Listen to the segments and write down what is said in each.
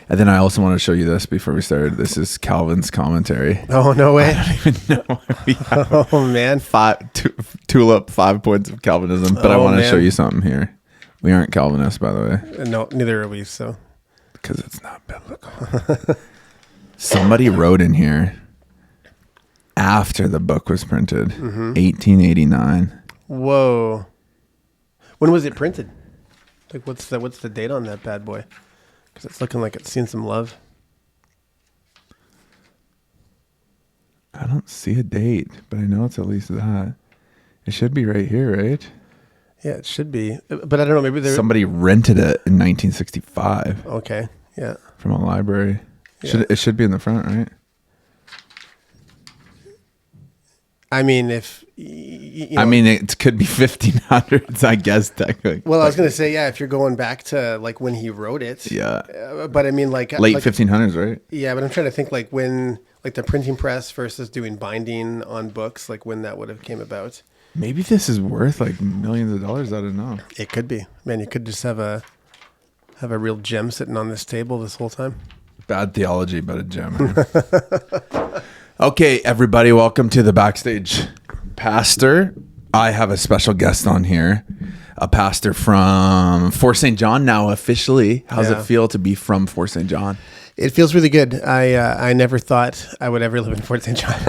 And then I also want to show you this before we started. This is Calvin's commentary. Oh, no way. I don't even know why we have Oh, man. tulip 5 points of Calvinism, but I want to show you something here. We aren't Calvinists, by the way. No, neither are we, so. Because it's not biblical. Somebody wrote in here after the book was printed, 1889. Whoa. When was it printed? Like, what's the date on that bad boy? Because it's looking like it's seen some love. I don't see a date, but I know it's at least that. It should be right here, right? Yeah, it should be. But I don't know. Maybe somebody rented it in 1965. Okay. Yeah. From a library. Yeah. It should be in the front, right? I mean, if it could be 1500s, I guess technically. Well, I was going to say, yeah, if you're going back to like when he wrote it. Yeah. But I mean, like late 1500s, right? Yeah, but I'm trying to think like when, like the printing press versus doing binding on books, like when that would have came about. Maybe this is worth like millions of dollars. I don't know. It could be. Man, you could just have a real gem sitting on this table this whole time. Bad theology, but a gem. Okay, everybody, welcome to the Backstage Pastor. I have a special guest on here, a pastor from Fort St. John now officially. How's it feel to be from Fort St. John? It feels really good. I never thought I would ever live in Fort St. John.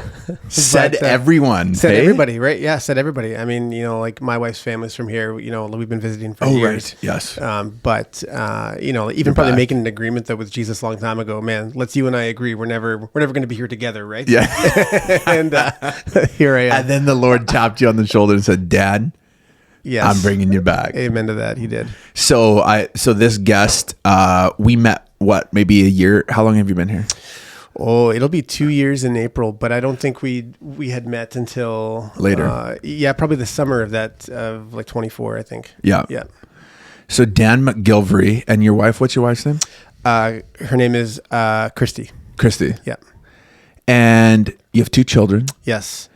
Said everyone. Said everybody, right? Yeah, said everybody. I mean, like my wife's family's from here. We've been visiting for years. Right. Yes. But even probably making an agreement though with Jesus a long time ago. Man, let's you and I agree. We're never going to be here together, right? Yeah. And here I am. And then the Lord tapped you on the shoulder and said, "Dad, yes, I'm bringing you back." Amen to that. He did. So this guest, we met. What, maybe a year? How long have you been here? Oh, it'll be 2 years in April, but I don't think we had met until later. Probably the summer of like 24, I think. Yeah. Yeah. So Dan MacGillivray, and your wife, what's your wife's name? Her name is Christy. Christy. Yeah. And you have 2 children. Yes.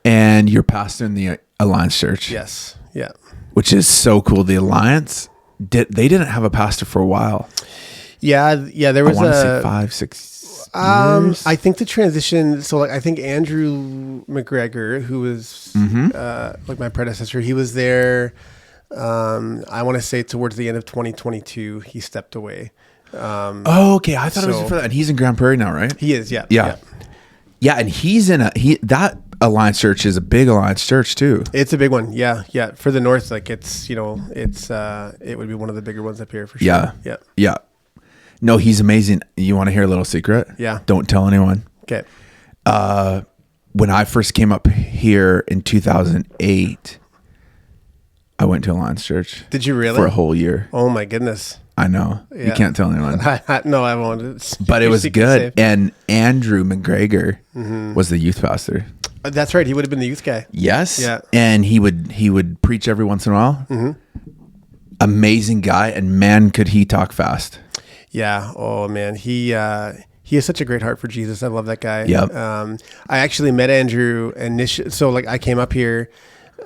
And you're pastor in the Alliance Church. Yes. Yeah. Which is so cool. The Alliance, they didn't have a pastor for a while. Yeah. There was I want to say 5, 6 years. I think the transition. So like, I think Andrew McGregor, who was like my predecessor, he was there. I want to say towards the end of 2022, he stepped away. Okay. I thought it was for that. And he's in Grand Prairie now, right? He is. Yeah. Yeah. And he's in that Alliance Church is a big Alliance Church too. It's a big one. Yeah. Yeah. For the North, like it would be one of the bigger ones up here for sure. Yeah. Yeah. Yeah. No, he's amazing. You want to hear a little secret? Yeah. Don't tell anyone. Okay. When I first came up here in 2008, I went to Alliance Church. Did you really? For a whole year. Oh my goodness. I know. Yeah. You can't tell anyone. No, I won't. But it was good. Safe. And Andrew McGregor was the youth pastor. That's right. He would have been the youth guy. Yes. Yeah. And he would preach every once in a while. Mm-hmm. Amazing guy. And man, could he talk fast. Yeah. Oh man. He has such a great heart for Jesus. I love that guy. Yep. I actually met Andrew initially. So like I came up here,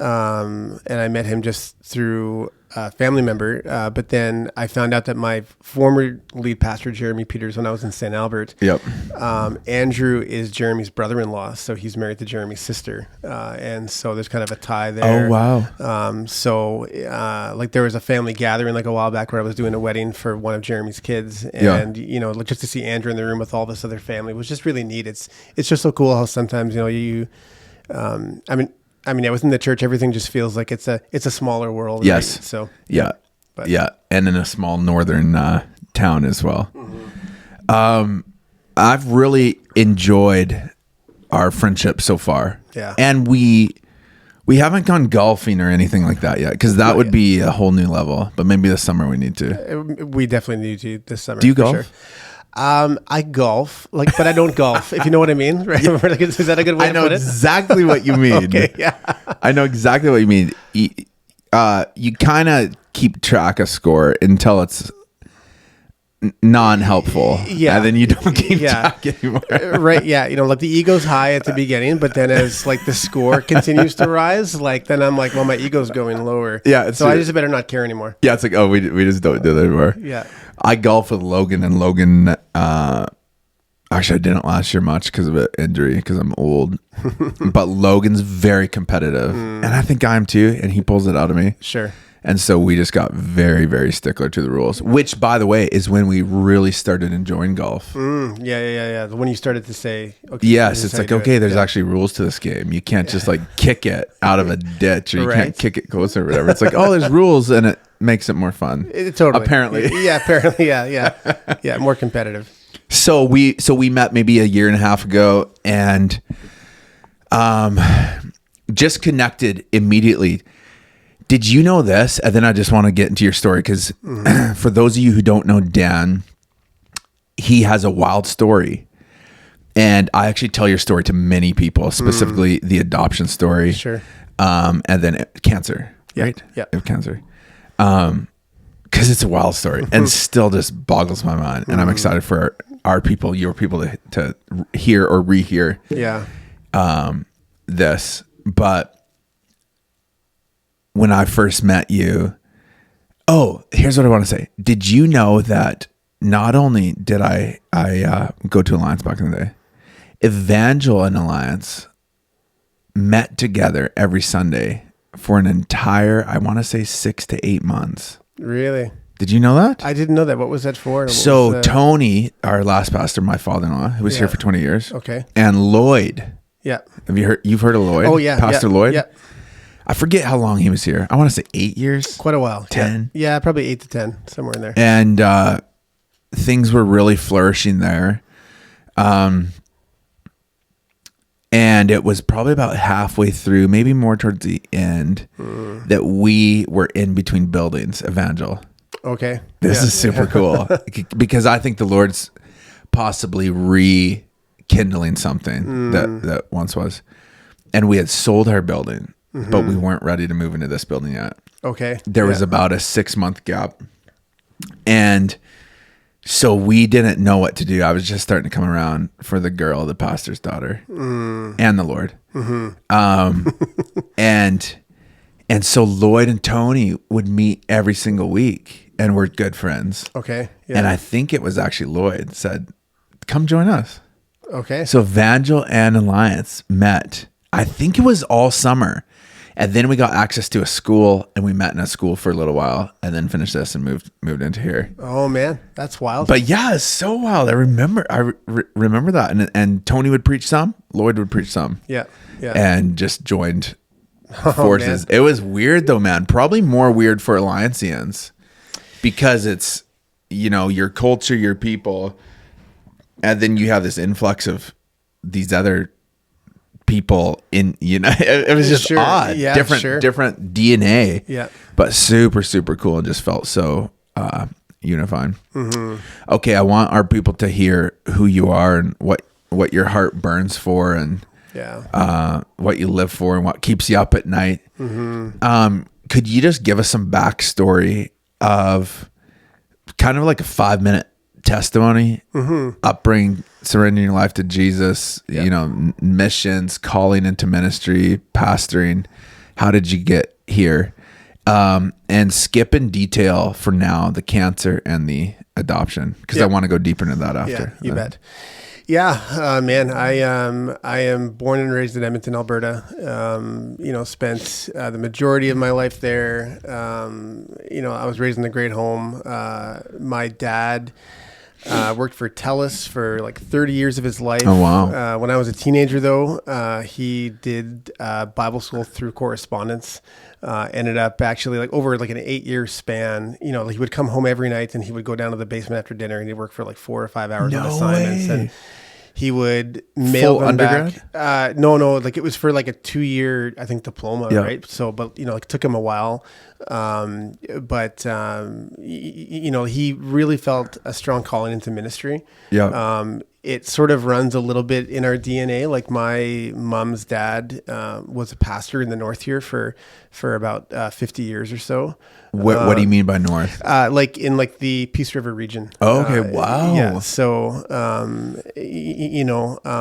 and I met him just through a family member. But then I found out that my former lead pastor, Jeremy Peters, when I was in St. Albert, Andrew is Jeremy's brother-in-law. So he's married to Jeremy's sister. And so there's kind of a tie there. Oh, wow. So like there was a family gathering like a while back where I was doing a wedding for one of Jeremy's kids. And, just to see Andrew in the room with all this other family was just really neat. It's just so cool how sometimes, within the church, everything just feels like it's a smaller world. Yes. Right? So and in a small northern town as well. Mm-hmm. I've really enjoyed our friendship so far. Yeah, and we haven't gone golfing or anything like that yet because that would be a whole new level. But maybe this summer we need to. We definitely need to this summer. Do you golf? Sure. I golf, but I don't golf, if you know what I mean. Right? Is that a good way to put it? I know exactly what you mean. Okay, yeah. I know exactly what you mean. You kind of keep track of score until it's non-helpful. Yeah. And then you don't keep track anymore. Right, yeah. Like the ego's high at the beginning, but then as like the score continues to rise, like then I'm like, well, my ego's going lower. Yeah. So I just better not care anymore. Yeah, it's like, oh, we just don't do that anymore. Yeah. I golf with Logan, and Logan, actually I didn't last year much because of an injury, because I'm old. But Logan's very competitive, and I think I am too, and he pulls it out of me. Sure. And so we just got very, very stickler to the rules, which, by the way, is when we really started enjoying golf. Yeah. When you started to say, okay. Yes, it's like, okay, there's actually rules to this game. You can't just like kick it out of a ditch, or you can't kick it closer or whatever. It's like, oh, there's rules, and it makes it more fun. Totally. Apparently. Yeah, more competitive. So we met maybe a year and a half ago, and just connected immediately. Did you know this? And then I just want to get into your story, because for those of you who don't know Dan, he has a wild story. And I actually tell your story to many people, specifically the adoption story. Sure. And then cancer, right? Yeah. Cancer. Because it's a wild story and still just boggles my mind. And I'm excited for our people, your people to hear or rehear this. But when I first met you, here's what I want to say. Did you know that not only did I go to Alliance back in the day, Evangel and Alliance met together every Sunday for an entire, I want to say 6 to 8 months. Really? Did you know that? I didn't know that. What was that for? So Tony, our last pastor, my father-in-law, who was here for 20 years. Okay. And Lloyd. Yeah. You've heard of Lloyd? Oh, yeah. Pastor Lloyd? Yeah. I forget how long he was here. I want to say 8 years. Quite a while. 10. Yeah, probably 8 to 10, somewhere in there. And things were really flourishing there. And it was probably about halfway through, maybe more towards the end, that we were in between buildings, Evangel. Okay. This is super cool, because I think the Lord's possibly rekindling something that once was. And we had sold our building, but we weren't ready to move into this building yet. Okay. There was about a 6-month gap. And so we didn't know what to do. I was just starting to come around for the girl, the pastor's daughter, and the Lord. And so Lloyd and Tony would meet every single week, and we're good friends. Okay. Yeah. And I think it was actually Lloyd said, come join us. Okay. So Evangel and Alliance met. I think it was all summer. And then we got access to a school, and we met in a school for a little while, and then finished this and moved into here. Oh man, that's wild. But yeah, it's so wild. I remember that. And Tony would preach some, Lloyd would preach some. Yeah. And just joined forces. It was weird though, man. Probably more weird for Allianceans, because it's, your culture, your people, and then you have this influx of these other people in, it was just odd. Yeah, different DNA. Yeah. But super, super cool, and just felt so unifying. Okay, I want our people to hear who you are and what your heart burns for, and what you live for, and what keeps you up at night. Could you just give us some backstory of kind of like a 5-minute testimony, upbringing, surrendering your life to Jesus, missions, calling into ministry, pastoring? How did you get here? And skip in detail for now the cancer and the adoption, because I want to go deeper into that after. Yeah, you bet. Yeah, man, I am born and raised in Edmonton, Alberta. Spent the majority of my life there. I was raised in a great home. My dad worked for TELUS for like 30 years of his life. Oh, wow. When I was a teenager, though, he did Bible school through correspondence. Ended up actually like over like an 8-year span, he would come home every night, and he would go down to the basement after dinner, and he'd work for like 4 or 5 hours on assignments. And he would mail them undergrad? Back. No, like it was for like a 2-year, I think, diploma, right? So, but it took him a while. He really felt a strong calling into ministry. Yeah. It sort of runs a little bit in our DNA. Like my mom's dad was a pastor in the north here for about 50 years or so. What do you mean by north? Like in like the Peace River region. Oh, okay. Wow. Yeah. So,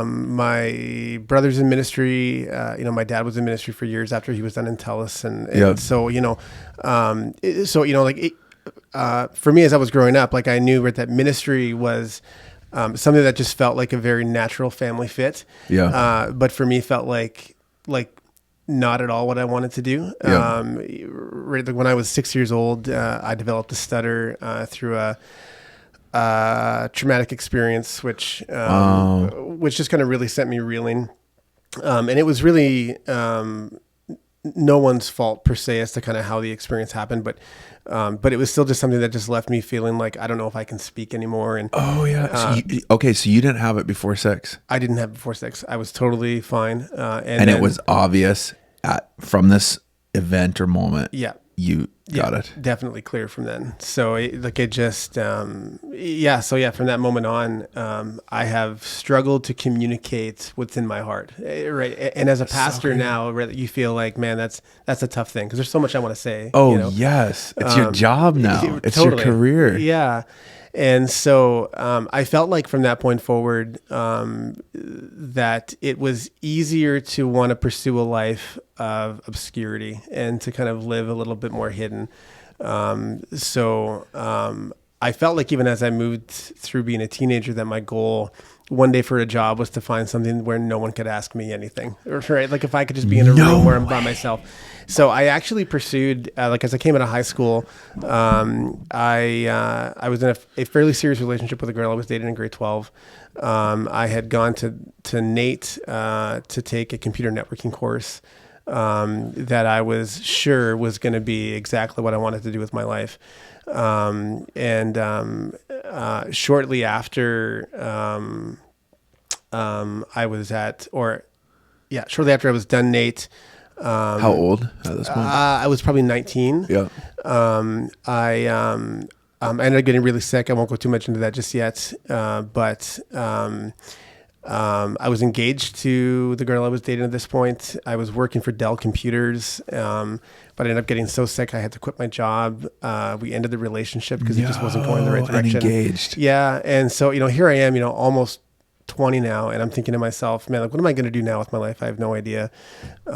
my brother's in ministry. My dad was in ministry for years after he was done in TELUS, and so for me, as I was growing up, like I knew that ministry was something that just felt like a very natural family fit. Yeah. But for me, felt like not at all what I wanted to do. Yeah. When I was 6 years old, I developed a stutter through a traumatic experience, which just kind of really sent me reeling. And it was really no one's fault per se as to kind of how the experience happened, but it was still just something that just left me feeling like I don't know if I can speak anymore. And so you didn't have it before 6? I didn't have it before 6. I was totally fine. And it was obvious from this event or moment. Yeah. You got it. Definitely clear from then. So from that moment on, I have struggled to communicate what's in my heart. Right. And as a pastor now, you feel like, man, that's a tough thing because there's so much I want to say. Oh, yes. It's your job now. It's totally. your career. Yeah. And so I felt like from that point forward that it was easier to want to pursue a life of obscurity and to kind of live a little bit more hidden. So I felt like even as I moved through being a teenager that my goal one day for a job was to find something where no one could ask me anything, right? Like if I could just be in a room where I'm by myself. So I actually pursued, as I came out of high school, I was in a fairly serious relationship with a girl I was dating in grade 12. I had gone to NATE to take a computer networking course that I was sure was going to be exactly what I wanted to do with my life. Shortly after shortly after I was done NATE. How old at this point? I was probably 19. Yeah. I ended up getting really sick. I won't go too much into that just yet. But I was engaged to the girl I was dating at this point. I was working for Dell Computers, but I ended up getting so sick I had to quit my job. We ended the relationship because it just wasn't going in the right direction. Engaged. Yeah, and so here I am, almost 20 now, and I'm thinking to myself, man, like, what am I going to do now with my life? I have no idea. That's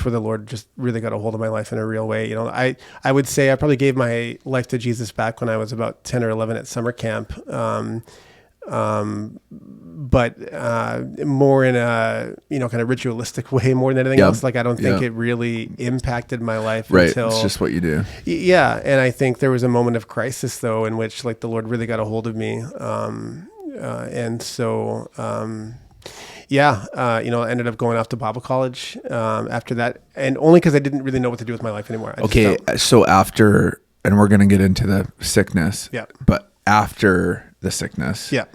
where the Lord just really got a hold of my life in a real way. I would say I probably gave my life to Jesus back when I was about 10 or 11 at summer camp. But more in a kind of ritualistic way more than anything else. Like I don't think it really impacted my life until it's just what you do. Yeah, and I think there was a moment of crisis though in which like the Lord really got a hold of me, and so I ended up going off to Bible college after that, and only because I didn't really know what to do with my life anymore. So after, and we're gonna get into the sickness. Yeah, but after the sickness. Yeah.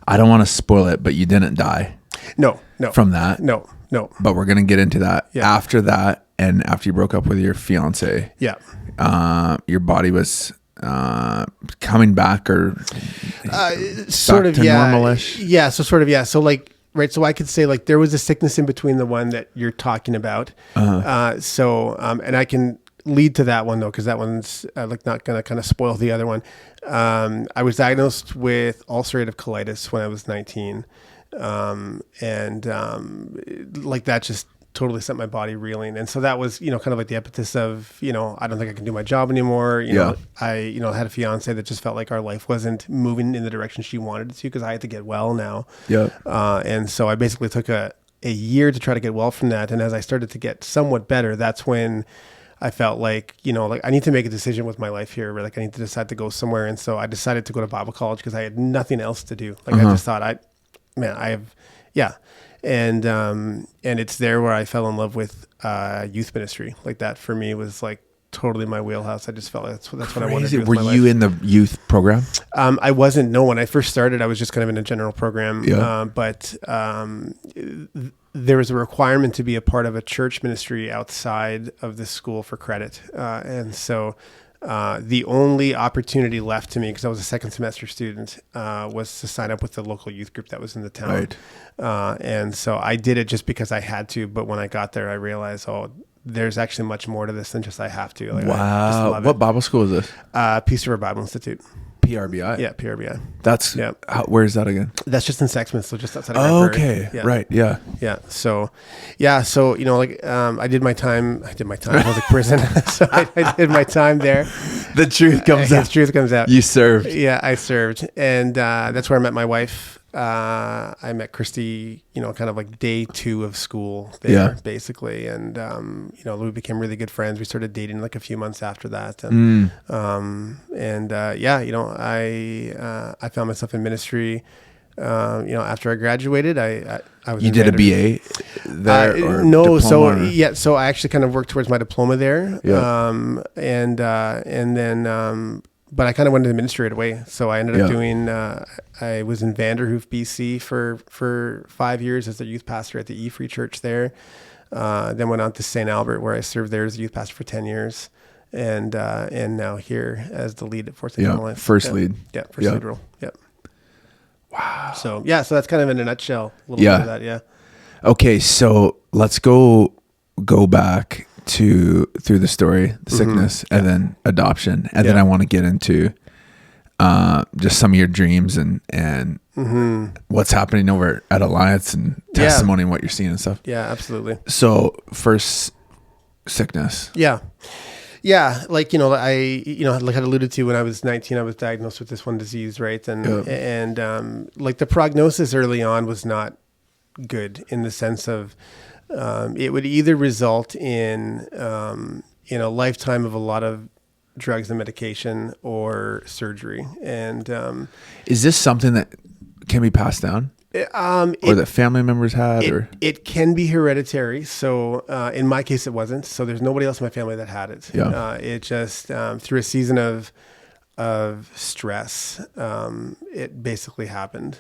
I don't want to spoil it, but you didn't die. No. From that. No. But we're going to get into that. Yeah. After that, and after you broke up with your fiance. Yeah. Your body was coming back or sort of, normalish. Yeah. So sort of, yeah. So like, right. So I could say like there was a sickness in between the one that you're talking about. And I can lead to that one though, because that one's not going to kind of spoil the other one. I was diagnosed with ulcerative colitis when I was 19. That just totally sent my body reeling. And so that was, kind of like the impetus of, I don't think I can do my job anymore. I had a fiance that just felt like our life wasn't moving in the direction she wanted it to because I had to get well now. Yeah. And so I basically took a year to try to get well from that. And as I started to get somewhat better, that's when I felt like, I need to make a decision with my life here. Like I need to decide to go somewhere. And so I decided to go to Bible college because I had nothing else to do. Like I just thought and it's there where I fell in love with youth ministry. Like that for me was like totally my wheelhouse. I just felt like that's what I wanted to do with my life. Were you in the youth program? I wasn't. No, when I first started, I was just kind of in a general program. Yeah. But there was a requirement to be a part of a church ministry outside of the school for credit. And so the only opportunity left to me, because I was a second semester student, was to sign up with the local youth group that was in the town. Right. And so I did it just because I had to. But when I got there, I realized, there's actually much more to this than just I have to. Like, wow. I just love what Bible school is this? Peace River Bible Institute. PRBI. Yeah, PRBI. That's where is that again? That's just in Sexsmith, so just outside of Oh, Grand Prairie. okay. Yeah. Right. Yeah. Yeah. So, I did my time. I was in prison, so I did my time there. The truth comes out. The truth comes out. You served. Yeah, I served, and that's where I met my wife. I met Christy, kind of like day 2 of school there, basically. And, we became really good friends. We started dating like a few months after that. And, I found myself in ministry, after I graduated. I was. You did a BA there? No. So I actually kind of worked towards my diploma there. Yeah. And then, but I kind of went into ministry right away. So I ended up doing, I was in Vanderhoof, BC for 5 years as a youth pastor at the E-Free Church there. Then went on to St. Albert, where I served there as a youth pastor for 10 years. And now here as the lead at Fort St. Helens. First lead. Yeah, first lead role. Yep. Wow. So that's kind of in a nutshell. A little bit of that, yeah. Okay, so let's go back through the story, the sickness, and then adoption, and then I want to get into just some of your dreams and what's happening over at Alliance and testimony and what you're seeing and stuff. Yeah, absolutely. So first, sickness. Yeah, like like I alluded to, when I was 19, I was diagnosed with this one disease, right? And like the prognosis early on was not good, in the sense of it would either result in a lifetime of a lot of drugs and medication or surgery. And is this something that can be passed down? Or that family members had? It can be hereditary. So in my case, it wasn't. So there's nobody else in my family that had it. Yeah. It just, through a season of stress, it basically happened.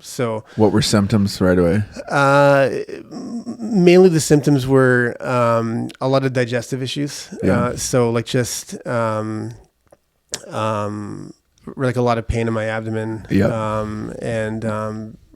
So what were symptoms right away? Mainly the symptoms were a lot of digestive issues. So like just like a lot of pain in my abdomen.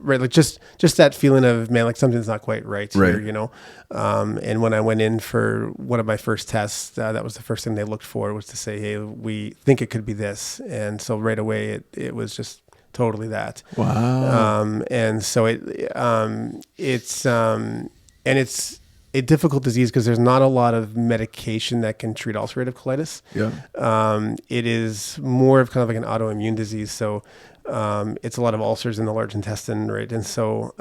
Right, like just that feeling of, man, like something's not quite right here, and when I went in for one of my first tests, that was the first thing they looked for, was to say, hey, we think it could be this. And so right away it was just totally that. Wow. And so it's a difficult disease because there's not a lot of medication that can treat ulcerative colitis. It is more of kind of like an autoimmune disease. So it's a lot of ulcers in the large intestine, right? And so,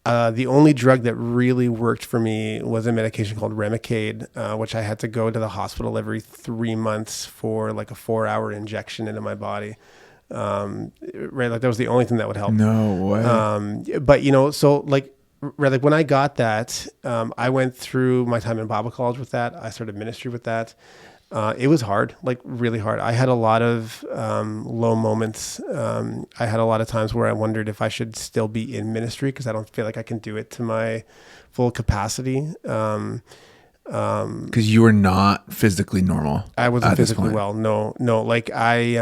the only drug that really worked for me was a medication called Remicade, which I had to go to the hospital every 3 months for like a 4-hour injection into my body. Right, like that was the only thing that would help. No way. But so like when I got that, I went through my time in Bible college with that. I started ministry with that. It was hard, like really hard. I had a lot of low moments. I had a lot of times where I wondered if I should still be in ministry, because I don't feel like I can do it to my full capacity. Because you were not physically normal. I wasn't physically well. No. Like I,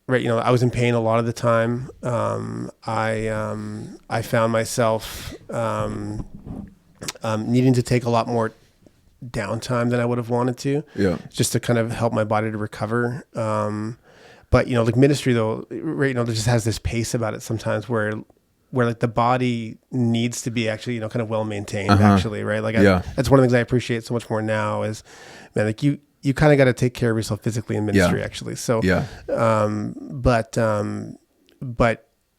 right. I was in pain a lot of the time. I found myself needing to take a lot more downtime than I would have wanted to, just to kind of help my body to recover. But like ministry though, right, there just has this pace about it sometimes where like the body needs to be actually, kind of well maintained, actually, right? Like that's one of the things I appreciate so much more now is, man, like you kind of got to take care of yourself physically in ministry, actually. So, but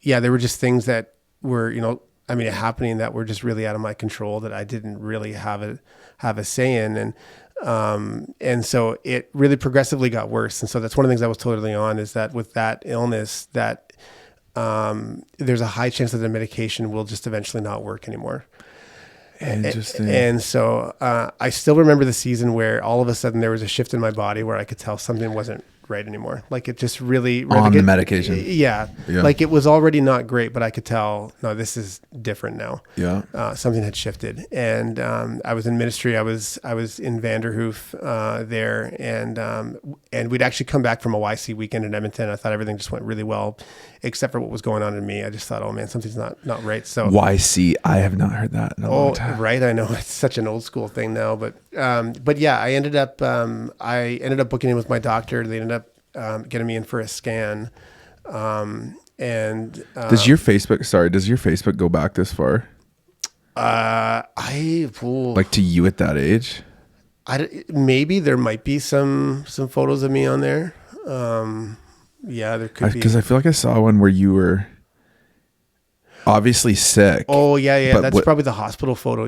yeah, there were just things that were, happening that were just really out of my control, that I didn't really have a say in. And so it really progressively got worse. And so that's one of the things I was told early on, is that with that illness, that there's a high chance that the medication will just eventually not work anymore. Interesting. And so I still remember the season where all of a sudden there was a shift in my body where I could tell something wasn't right anymore. Like it just really on the medication. Yeah. Like it was already not great, but I could tell, no, this is different now. Something had shifted. And I was in ministry. I was in Vanderhoof there, and we'd actually come back from a YC weekend in Edmonton. I thought everything just went really well, except for what was going on in me. I just thought, oh man, something's not right. So YC, I have not heard that in a long time. Right. I know it's such an old school thing now, but but yeah, I ended up booking in with my doctor. They ended up getting me in for a scan. Does your Facebook go back this far? Like to you at that age? Maybe there might be some photos of me on there. Yeah, there could be. Because I feel like I saw one where you were obviously sick. Oh yeah. That's probably the hospital photo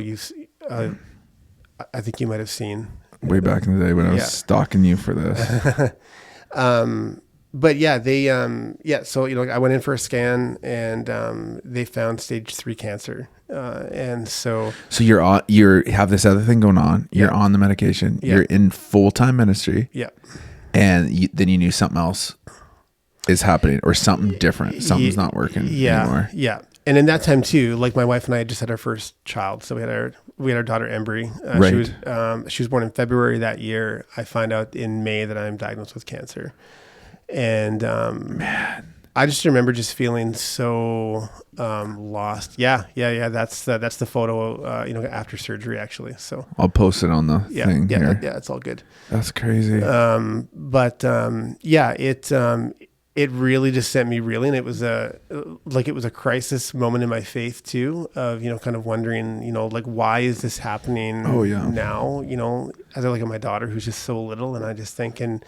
I think you might have seen way back in the day when I was stalking you for this. But yeah, so, I went in for a scan and, they found stage 3 cancer. And so you have this other thing going on. You're on the medication. You're in full-time ministry. Yeah. And then you knew something else is happening or something different. Something's not working anymore. Yeah. And in that time too, like my wife and I had just had our first child. So we had our daughter Embryo. Right. She was born in February that year. I find out in May that I'm diagnosed with cancer. And man, I just remember just feeling so lost. Yeah. That's the photo. After surgery, actually. So I'll post it on the thing here. Yeah, it's all good. That's crazy. It really just sent me reeling. It was a crisis moment in my faith too. Of kind of wondering, like why is this happening? Now? As I look at my daughter who's just so little, and I just thinking,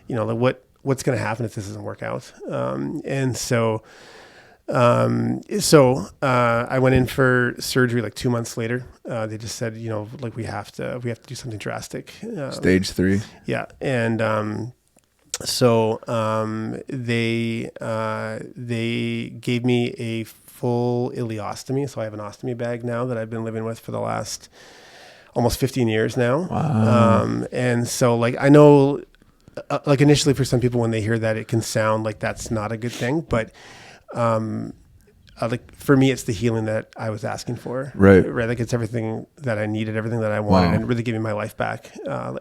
like what's going to happen if this doesn't work out? I went in for surgery like 2 months later. They just said, like we have to do something drastic. Stage 3. Yeah. And, they gave me a full ileostomy. So I have an ostomy bag now that I've been living with for the last almost 15 years now. Wow. And so like, I know, like initially for some people when they hear that, it can sound like that's not a good thing, but like for me, it's the healing that I was asking for. Right. Like it's everything that I needed, everything that I wanted, and really giving my life back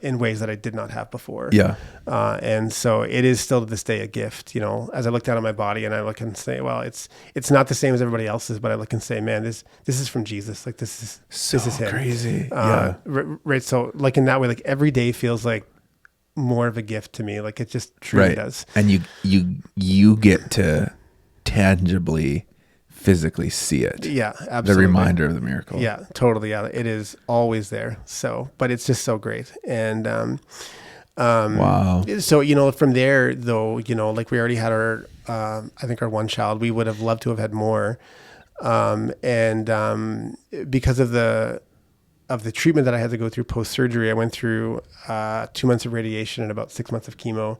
in ways that I did not have before. Yeah. And so it is still to this day a gift. As I look down at my body and I look and say, well, it's not the same as everybody else's, but I look and say, man, this is from Jesus. Like this is him. Crazy. Right. So like in that way, like every day feels like more of a gift to me. Like it just truly does. And you get to tangibly, physically see it. Yeah, absolutely. The reminder of the miracle. Yeah, totally. Yeah, it is always there. So, but it's just so great. And wow. So from there though, like we already had our I think our one child. We would have loved to have had more, because of the treatment that I had to go through post surgery, I went through 2 months of radiation and about 6 months of chemo.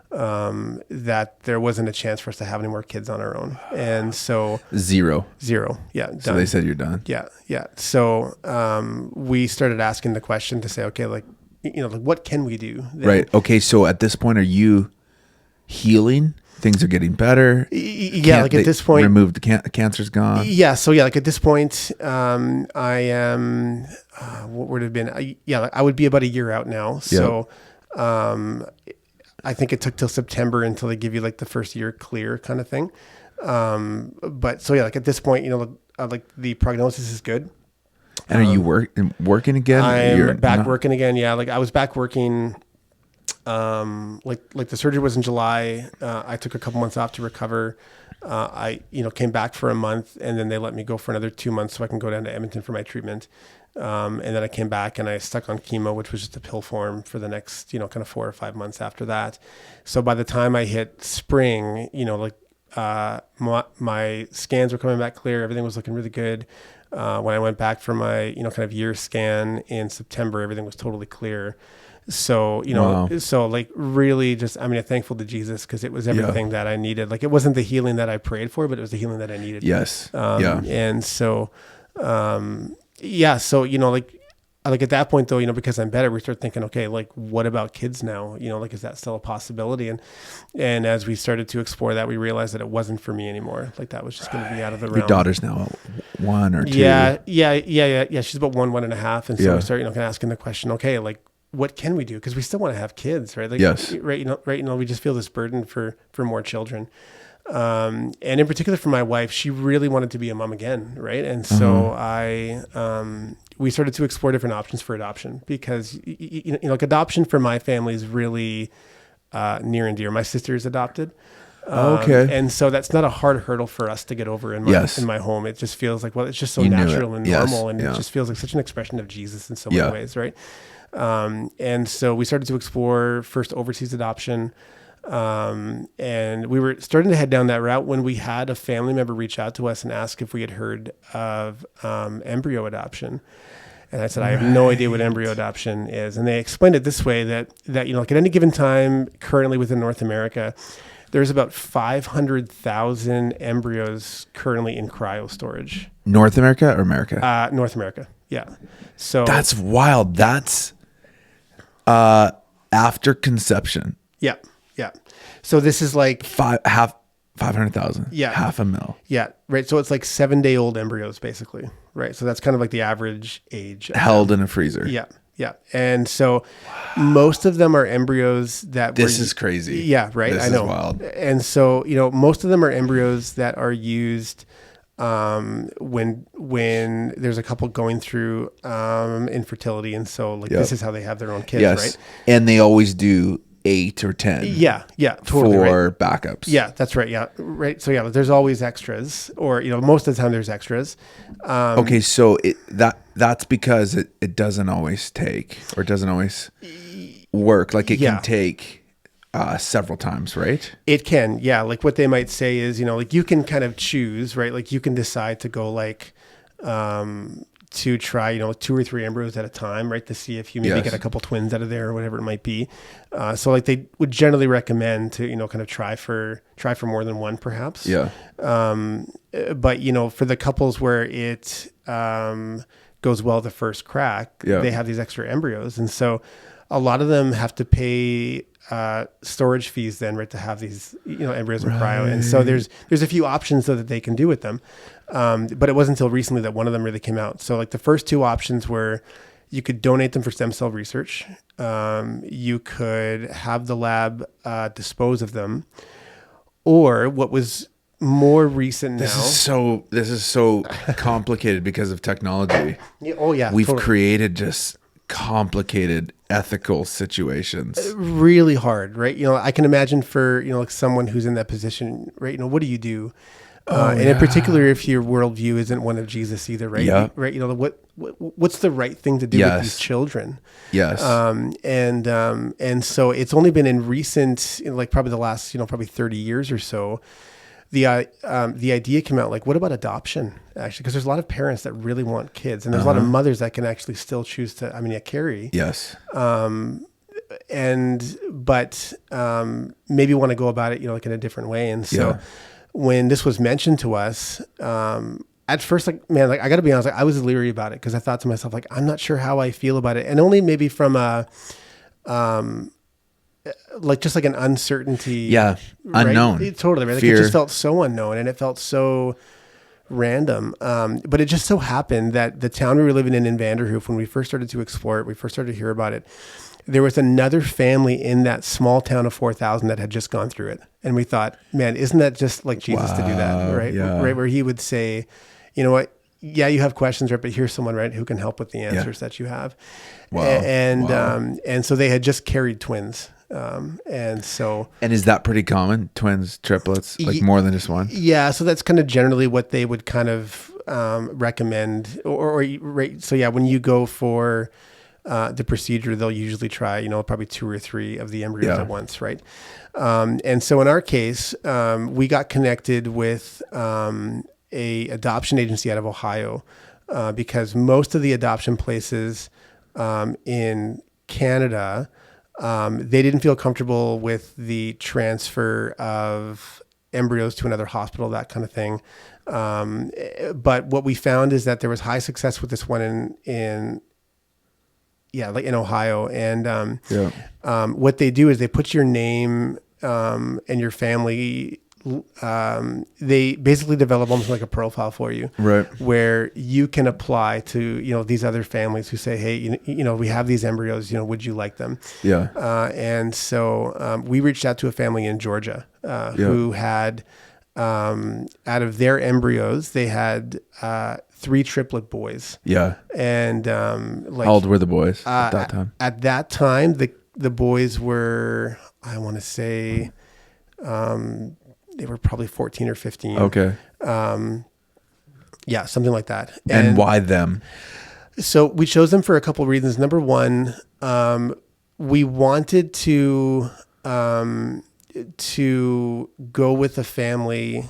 That there wasn't a chance for us to have any more kids on our own. And so zero. Yeah. Done. So they said you're done. Yeah. So, we started asking the question to say, okay, like, like what can we do then? Right. Okay. So at this point, are you healing? Things are getting better. Yeah. Like at this point, removed the cancer's gone. Yeah. So yeah, like at this point, I am, what would have been, I would be about a year out now. So, I think it took till September until they give you like the first year clear kind of thing. But so yeah, like at this point, like the prognosis is good. And are you working again? I'm back working again. Yeah. Like I was back working, like the surgery was in July. I took a couple months off to recover. I, came back for a month and then they let me go for another 2 months so I can go down to Edmonton for my treatment. And then I came back and I stuck on chemo, which was just a pill form for the next, kind of 4 or 5 months after that. So by the time I hit spring, my scans were coming back clear. Everything was looking really good. When I went back for my, kind of year scan in September, everything was totally clear. So, so like really just, I'm thankful to Jesus because it was everything that I needed. Like it wasn't the healing that I prayed for, but it was the healing that I needed. Yes. And so, so, like at that point though, because I'm better, we start thinking, okay, like what about kids now? Like, is that still a possibility? And as we started to explore that, we realized that it wasn't for me anymore. Like that was just going to be out of the realm. Your daughter's now 1 or 2. Yeah. She's about 1.5. And so we started, kind of asking the question, okay, like what can we do? Cause we still want to have kids, right? Like, yes. Right. We just feel this burden for more children. And in particular for my wife, she really wanted to be a mom again, right? And so we started to explore different options for adoption because, like adoption for my family is really near and dear. My sister is adopted. Okay. And so that's not a hard hurdle for us to get over in my home. It just feels like, well, it's just so natural and normal. And it just feels like such an expression of Jesus in so many ways, right? And so we started to explore first overseas adoption. And we were starting to head down that route when we had a family member reach out to us and ask if we had heard of embryo adoption. And I said, I have no idea what embryo adoption is. And they explained it this way, that like at any given time, currently within North America, there's about 500,000 embryos currently in cryo storage. North America or America? North America, yeah. So that's wild. That's after conception. Yeah. So this is like 500,000. Yeah. Half a mil. Yeah. Right. So it's like 7-day-old embryos, basically. Right. So that's kind of like the average age. Held in a freezer. Yeah. Yeah. And so most of them are embryos that this is crazy. Yeah. Right. This I know. Is wild. And so, most of them are embryos that are used when there's a couple going through infertility. And so this is how they have their own kids. Yes. Right. And they always do 8 or 10. Yeah, totally. For backups. Yeah, that's right. Yeah, right. So there's always extras, or most of the time there's extras. Okay, so that's because it doesn't always take, or it doesn't always work. Like it can take several times, right? It can, yeah. Like what they might say is, like you can kind of choose, right? Like you can decide to go to try, 2 or 3 embryos at a time, right? To see if you maybe get a couple twins out of there or whatever it might be. So like they would generally recommend to, kind of try for more than one perhaps. Yeah. But, for the couples where it goes well the first crack, they have these extra embryos. And so a lot of them have to pay storage fees then, right, to have these, embryos in cryo. And so there's a few options though that they can do with them. But it wasn't until recently that one of them really came out. So like the first 2 options were you could donate them for stem cell research. You could have the lab dispose of them, or what was more recent This now. This is so complicated because of technology. Totally. We've created just complicated ethical situations. Really hard, right? I can imagine for, like someone who's in that position, right? What do you do? And in particular, if your worldview isn't one of Jesus either, right? Yeah. Right. What's the right thing to do with these children? Yes. And so it's only been in recent, like probably the last, probably 30 years or so, the idea came out, like, what about adoption, actually? Because there's a lot of parents that really want kids, and there's a lot of mothers that can actually still choose to, carry. Yes. But maybe want to go about it, like in a different way. And so when this was mentioned to us, at first, like, man, like I got to be honest, like I was leery about it because I thought to myself, like, I'm not sure how I feel about it, and only maybe from a like just like an uncertainty. Yeah. Right? Unknown. Totally. Right. Like it just felt so unknown and it felt so random. But it just so happened that the town we were living in Vanderhoof, when we first started to explore it, we first started to hear about it, there was another family in that small town of 4,000 that had just gone through it. And we thought, man, isn't that just like Jesus to do that? Right. Yeah. Right. Where he would say, you know what? Yeah, you have questions, right? But here's someone, right, who can help with the answers that you have. Wow. And so they had just carried twins. And is that pretty common? Twins, triplets, like more than just one? Yeah. So that's kind of generally what they would kind of recommend or right. So yeah, when you go for the procedure, they'll usually try, probably 2 or 3 of the embryos at once. Right. And so in our case, we got connected with a adoption agency out of Ohio, because most of the adoption places in Canada, they didn't feel comfortable with the transfer of embryos to another hospital, that kind of thing. But what we found is that there was high success with this one in Ohio. And what they do is they put your name and your family. They basically develop almost like a profile for you, right? Where you can apply to, these other families who say, hey, we have these embryos, would you like them? Yeah. And so we reached out to a family in Georgia who had out of their embryos, they had 3 triplet boys. Yeah. And how old were the boys at that time? At that time, the boys were, I want to say, they were probably 14 or 15. Okay. Yeah, something like that. And why them? So we chose them for a couple of reasons. Number one, we wanted to go with a family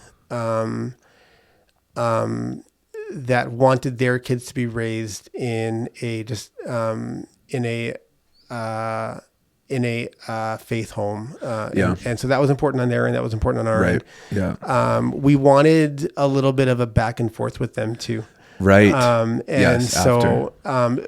that wanted their kids to be raised in a faith home. And so that was important on their end. That was important on our end. Yeah. We wanted a little bit of a back and forth with them too. Right.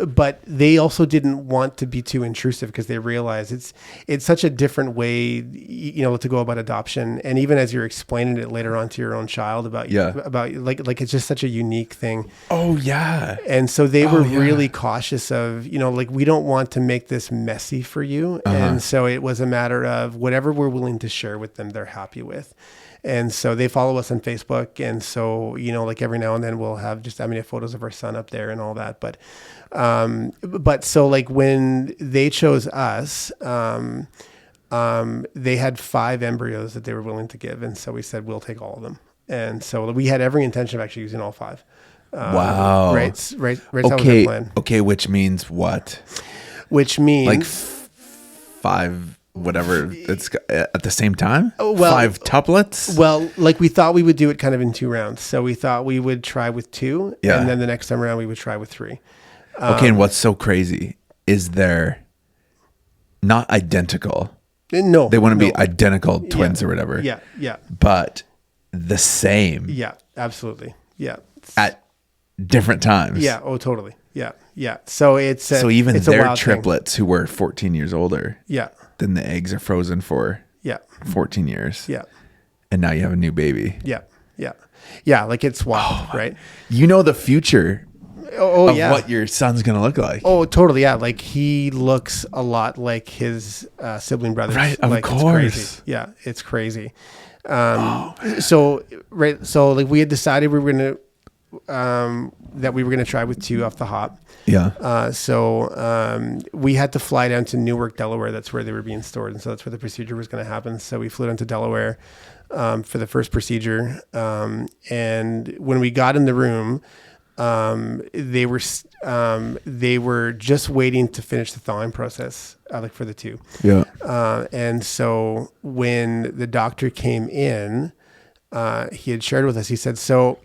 But they also didn't want to be too intrusive because they realized it's such a different way, to go about adoption. And even as you're explaining it later on to your own child about like it's just such a unique thing. Oh yeah. And so they were really cautious of, we don't want to make this messy for you. And so it was a matter of whatever we're willing to share with them, they're happy with. And so they follow us on Facebook. And so, every now and then we'll have photos of our son up there and all that. But so when they chose us, they had 5 embryos that they were willing to give. And so we said, we'll take all of them. And so we had every intention of actually using all 5. Wow. Right. Okay. That was the plan. Okay. Which means what? Which means like 5, whatever it's at the same time. 5 tuplets. Well, we thought we would do it kind of in 2 rounds. So we thought we would try with 2, and then the next time around we would try with 3. Okay, and what's so crazy is they're not identical. No, they want to be identical twins or whatever. Yeah, yeah, but the same. Yeah, absolutely. Yeah, at different times. Yeah. Oh, totally. Yeah, yeah. So it's even it's their triplets who were 14 years older. Yeah. Then the eggs are frozen for 14 years. Yeah. And now you have a new baby. Yeah. Yeah. Yeah. It's wild, right? The future of what your son's going to look like. Oh, totally. Yeah. He looks a lot like his sibling brothers. Right. Of course. It's crazy. Yeah. It's crazy. So we had decided we were going to, that we were going to try with 2 off the hop. Yeah. So we had to fly down to Newark, Delaware. That's where they were being stored. And so that's where the procedure was going to happen. So we flew down to Delaware for the first procedure. And when we got in the room, they were just waiting to finish the thawing process, for the 2. Yeah. And so when the doctor came in, he had shared with us, he said, so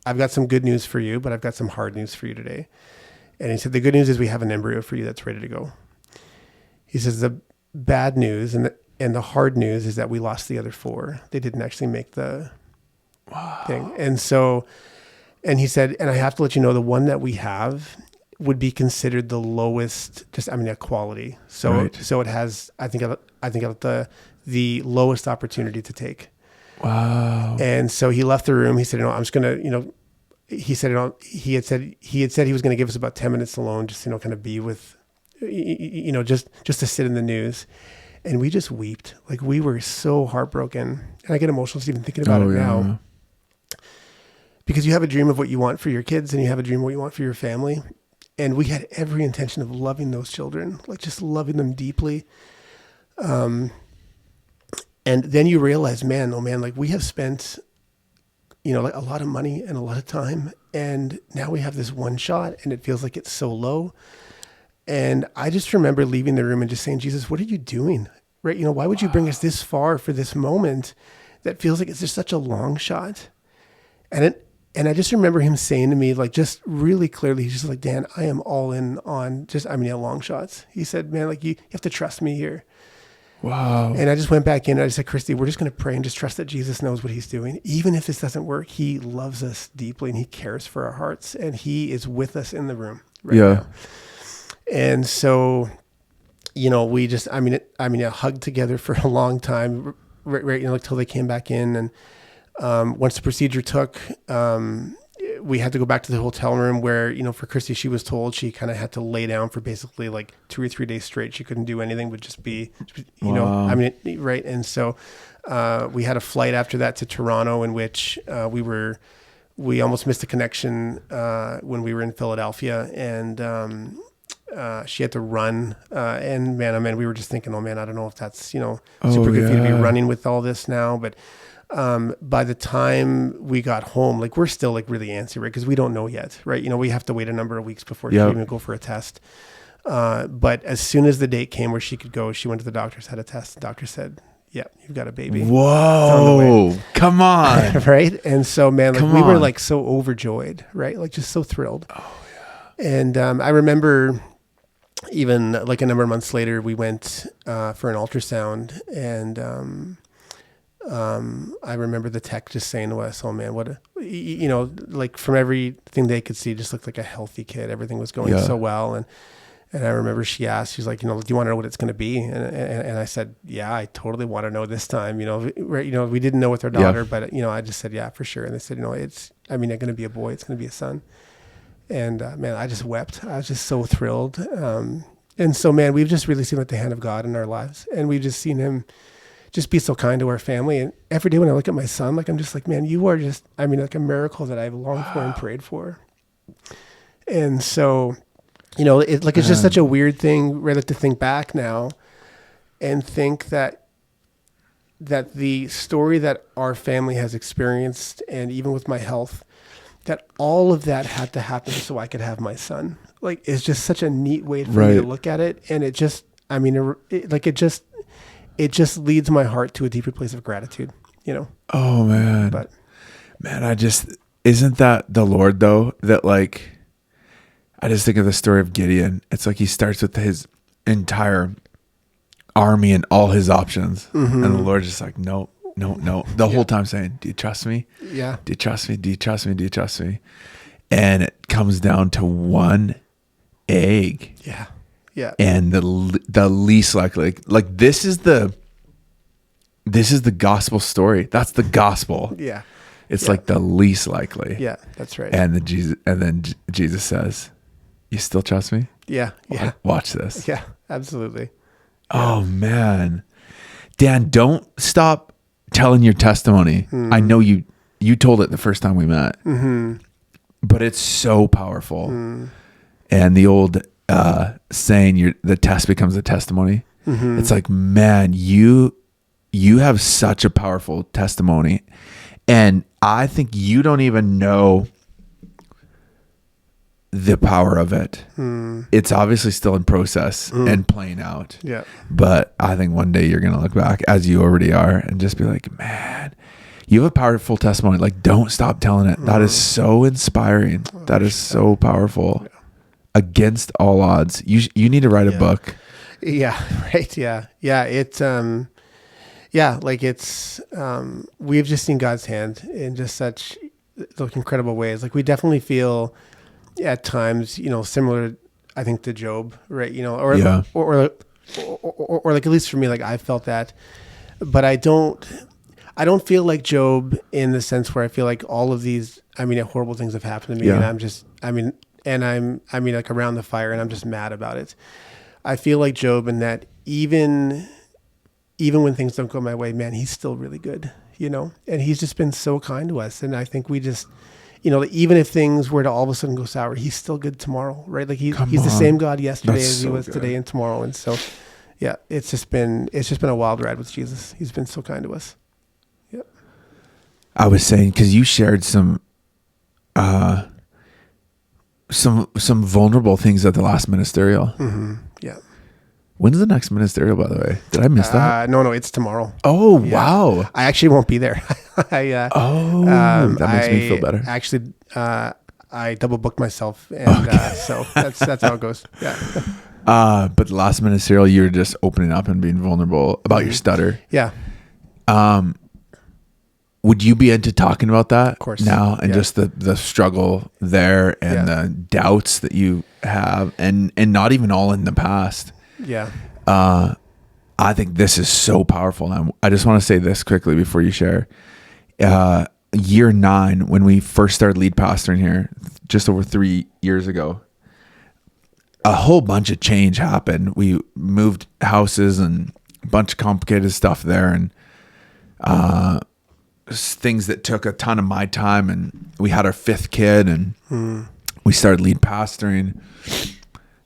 I've got some good news for you, but I've got some hard news for you today. And he said, the good news is we have an embryo for you that's ready to go. He says, the bad news and the hard news is that we lost the other 4. They didn't actually make the thing. And so, and he said, and I have to let you know, the one that we have would be considered the lowest, quality. So, so it has, I think the lowest opportunity to take. Wow. And so he left the room. He said, I'm just going to, he said, he had said he was going to give us about 10 minutes alone, just, kind of be with, just to sit in the news. And we just wept. We were so heartbroken. And I get emotional just even thinking about it now. Because you have a dream of what you want for your kids and you have a dream of what you want for your family. And we had every intention of loving those children, just loving them deeply. And then you realize, man, we have spent, a lot of money and a lot of time. And now we have this one shot and it feels like it's so low. And I just remember leaving the room and just saying, Jesus, what are you doing? Right? Why would you bring us this far for this moment that feels like it's just such a long shot? And I just remember him saying to me, just really clearly, he's just like, Dan, I am all in on long shots. He said, man, you have to trust me here. Wow. And I just went back in and I said, Christy, we're just going to pray and just trust that Jesus knows what he's doing. Even if this doesn't work, he loves us deeply and he cares for our hearts and he is with us in the room right now. And so, we just, hugged together for a long time, right, till they came back in. And once the procedure took, we had to go back to the hotel room where, for Christy, she was told she kind of had to lay down for basically like 2 or 3 days straight. She couldn't do anything but just be, right. And so we had a flight after that to Toronto in which we almost missed a connection when we were in Philadelphia, and she had to run. And man, we were just thinking, oh man, I don't know if that's, super good for you to be running with all this now. But by the time we got home, like we're still like really antsy, right? Because we don't know yet, right? We have to wait a number of weeks before she even go for a test. But as soon as the date came where she could go, she went to the doctor's, had a test. The doctor said, yeah, you've got a baby. Whoa, come on. Right? And so, man, like we were like so overjoyed, right? Like just so thrilled. Oh, yeah. And I remember even like a number of months later, we went for an ultrasound, and I remember the tech just saying to us, oh man, like from everything they could see, just looked like a healthy kid. Everything was going so well. And I remember she asked, she's like, do you want to know what it's going to be? And I said, yeah, I totally want to know this time. We didn't know with our daughter, but I just said, yeah, for sure. And they said, it's going to be a boy. It's going to be a son. And man, I just wept. I was just so thrilled. And so, man, we've just really seen like the hand of God in our lives, and we've just seen him just be so kind to our family. And every day when I look at my son, like I'm just like, man, you are just, like a miracle that I've longed for and prayed for. And so, it's just such a weird thing, really, to think back now and think that the story that our family has experienced, and even with my health, that all of that had to happen so I could have my son. Like, it's just such a neat way for me to look at it. And it just, it just leads my heart to a deeper place of gratitude, Oh man. But man, isn't that the Lord though? That like, I just think of the story of Gideon. It's like he starts with his entire army and all his options. Mm-hmm. And the Lord's just like, no. The whole time saying, do you trust me? Yeah. Do you trust me? Do you trust me? Do you trust me? And it comes down to one egg. Yeah. Yeah. And the least likely, like this is the gospel story. That's the gospel. Yeah. It's like the least likely. Yeah, that's right. And then Jesus says, you still trust me? Yeah. Yeah. Watch this. Yeah, absolutely. Oh man. Dan, don't stop telling your testimony. Mm-hmm. I know you told it the first time we met, mm-hmm. but it's so powerful. Mm. And the old saying, the test becomes a testimony. Mm-hmm. It's like, man, you have such a powerful testimony. And I think you don't even know the power of it. Mm. It's obviously still in process and playing out. Yeah. But I think one day you're going to look back, as you already are, and just be like, man, you have a powerful testimony. Like, don't stop telling it. That is so inspiring. That is so powerful. Yeah. Against all odds. You need to write a book. Yeah. Right. Yeah. Yeah. It's, we've just seen God's hand in just such incredible ways. Like, we definitely feel at times, similar, I think, to Job, right? Or like, at least for me, like I felt that, but I don't feel like Job in the sense where I feel like all of these, horrible things have happened to me, and I'm just, I'm like around the fire and I'm just mad about it. I feel like Job in that even when things don't go my way, man, he's still really good, and he's just been so kind to us. And I think we just, even if things were to all of a sudden go sour, he's still good tomorrow, right? Like he's the same God yesterday as he was today and tomorrow. And so, yeah, it's just been a wild ride with Jesus. He's been so kind to us. Yeah. I was saying, cause you shared some vulnerable things at the last ministerial. Mm-hmm. Yeah. When's the next ministerial, by the way? Did I miss that? No, it's tomorrow. Oh, yeah. Wow. I actually won't be there. That makes me feel better. Actually, I double booked myself, and so that's how it goes. Yeah. But the last ministerial, you were just opening up and being vulnerable about your stutter. Yeah. Would you be into talking about that of course. Now, and just the struggle there and the doubts that you have, and not even all in the past? Yeah. I think this is so powerful. And I just want to say this quickly before you share. year 9, when we first started lead pastoring here, just over 3 years ago, a whole bunch of change happened. We moved houses and a bunch of complicated stuff there, and things that took a ton of my time. And we had our 5th kid, and we started lead pastoring.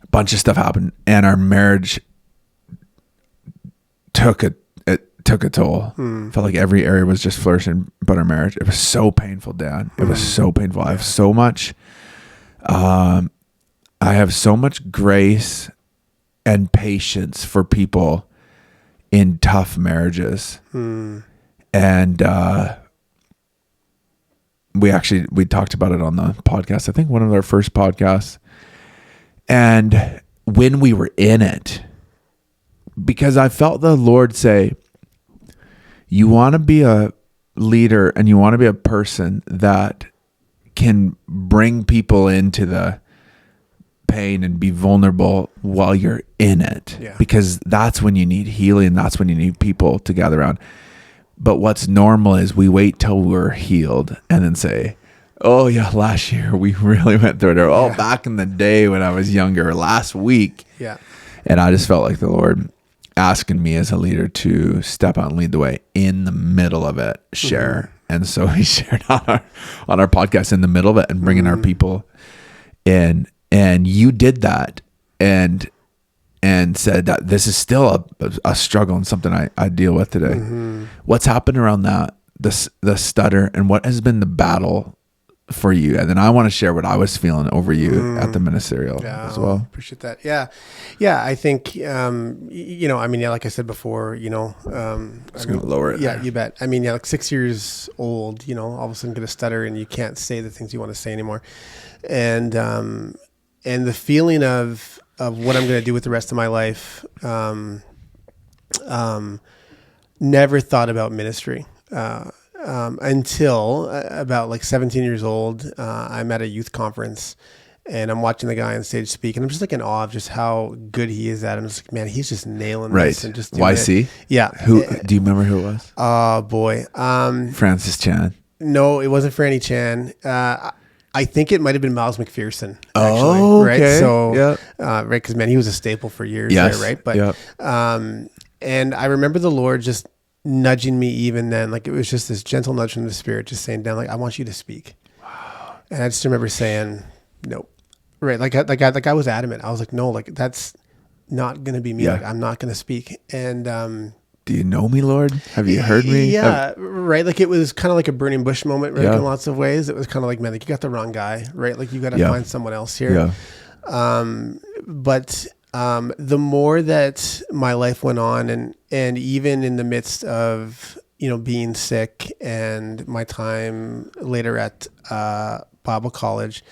A bunch of stuff happened, and our marriage took a toll. Felt like every area was just flourishing but our marriage. It was so painful, Dan. It was so painful. I have so much grace and patience for people in tough marriages. And we talked about it on the podcast, I think one of our first podcasts. And when we were in it, because I felt the Lord say, you want to be a leader and you want to be a person that can bring people into the pain and be vulnerable while you're in it. Yeah. Because that's when you need healing. That's when you need people to gather around. But what's normal is we wait till we're healed and then say, oh yeah, last year we really went through it. Or, oh, back in the day when I was younger, last week. Yeah. And I just felt like the Lord asking me as a leader to step out and lead the way in the middle of it, share. And so he shared on our podcast in the middle of it and bringing our people in. And you did that and said that this is still a struggle and something I deal with today. What's happened around that, the stutter, and what has been the battle for you? And then I want to share what I was feeling over you at the ministerial as well. Appreciate that. Yeah. I think, like I said before, I'm just going to lower it. Yeah, there. you bet. I mean, like 6 years old, all of a sudden get a stutter and you can't say the things you want to say anymore. And the feeling of what I'm going to do with the rest of my life, never thought about ministry. Until about like 17 years old, I'm at a youth conference and I'm watching the guy on stage speak, and I'm just like in awe of just how good he is at it. I'm just like, man, he's just nailing this and just doing YC? It. Yeah. Who do you remember who it was? Oh boy. Francis Chan. No, it wasn't Franny Chan. I think it might have been Miles McPherson. Actually, oh, okay. Right. So, right. Because man, he was a staple for years there, right? But, and I remember the Lord just nudging me even then, like it was just this gentle nudge from the Spirit, just saying, "Dan, like I want you to speak." Wow. And I just remember saying, "Nope." Right, like I was adamant. I was like, "No, like that's not going to be me. Like I'm not going to speak." And do you know me, Lord? Have you heard me? Yeah, right. Like it was kind of like a burning bush moment, right? In lots of ways, it was kind of like, man, like you got the wrong guy, right? Like you got to find someone else here. Yeah. But the more that my life went on, and even in the midst of being sick and my time later at Bible college,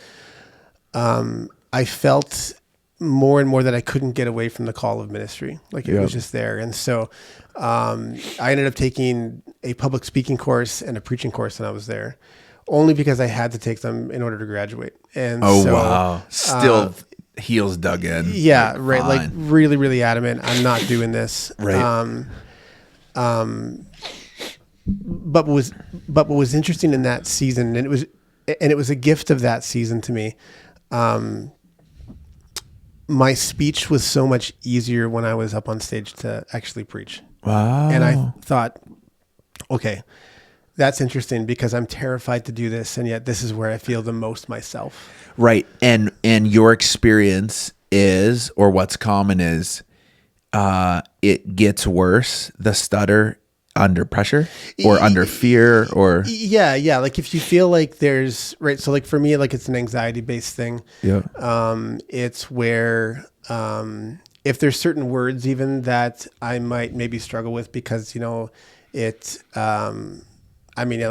I felt more and more that I couldn't get away from the call of ministry. Like it was just there. And so I ended up taking a public speaking course and a preaching course when I was there, only because I had to take them in order to graduate. And wow. Still heels dug in. Yeah, right. Fine. Like really, really adamant. I'm not doing this. Right. But what was interesting in that season, and it was a gift of that season to me. My speech was so much easier when I was up on stage to actually preach. Wow. And I thought, okay, that's interesting because I'm terrified to do this, and yet this is where I feel the most myself. Right. And your experience is, or what's common is, it gets worse, the stutter, under pressure or under fear or yeah like if you feel like there's right, so like for me, like it's an anxiety based thing. It's where if there's certain words even that I might maybe struggle with because it it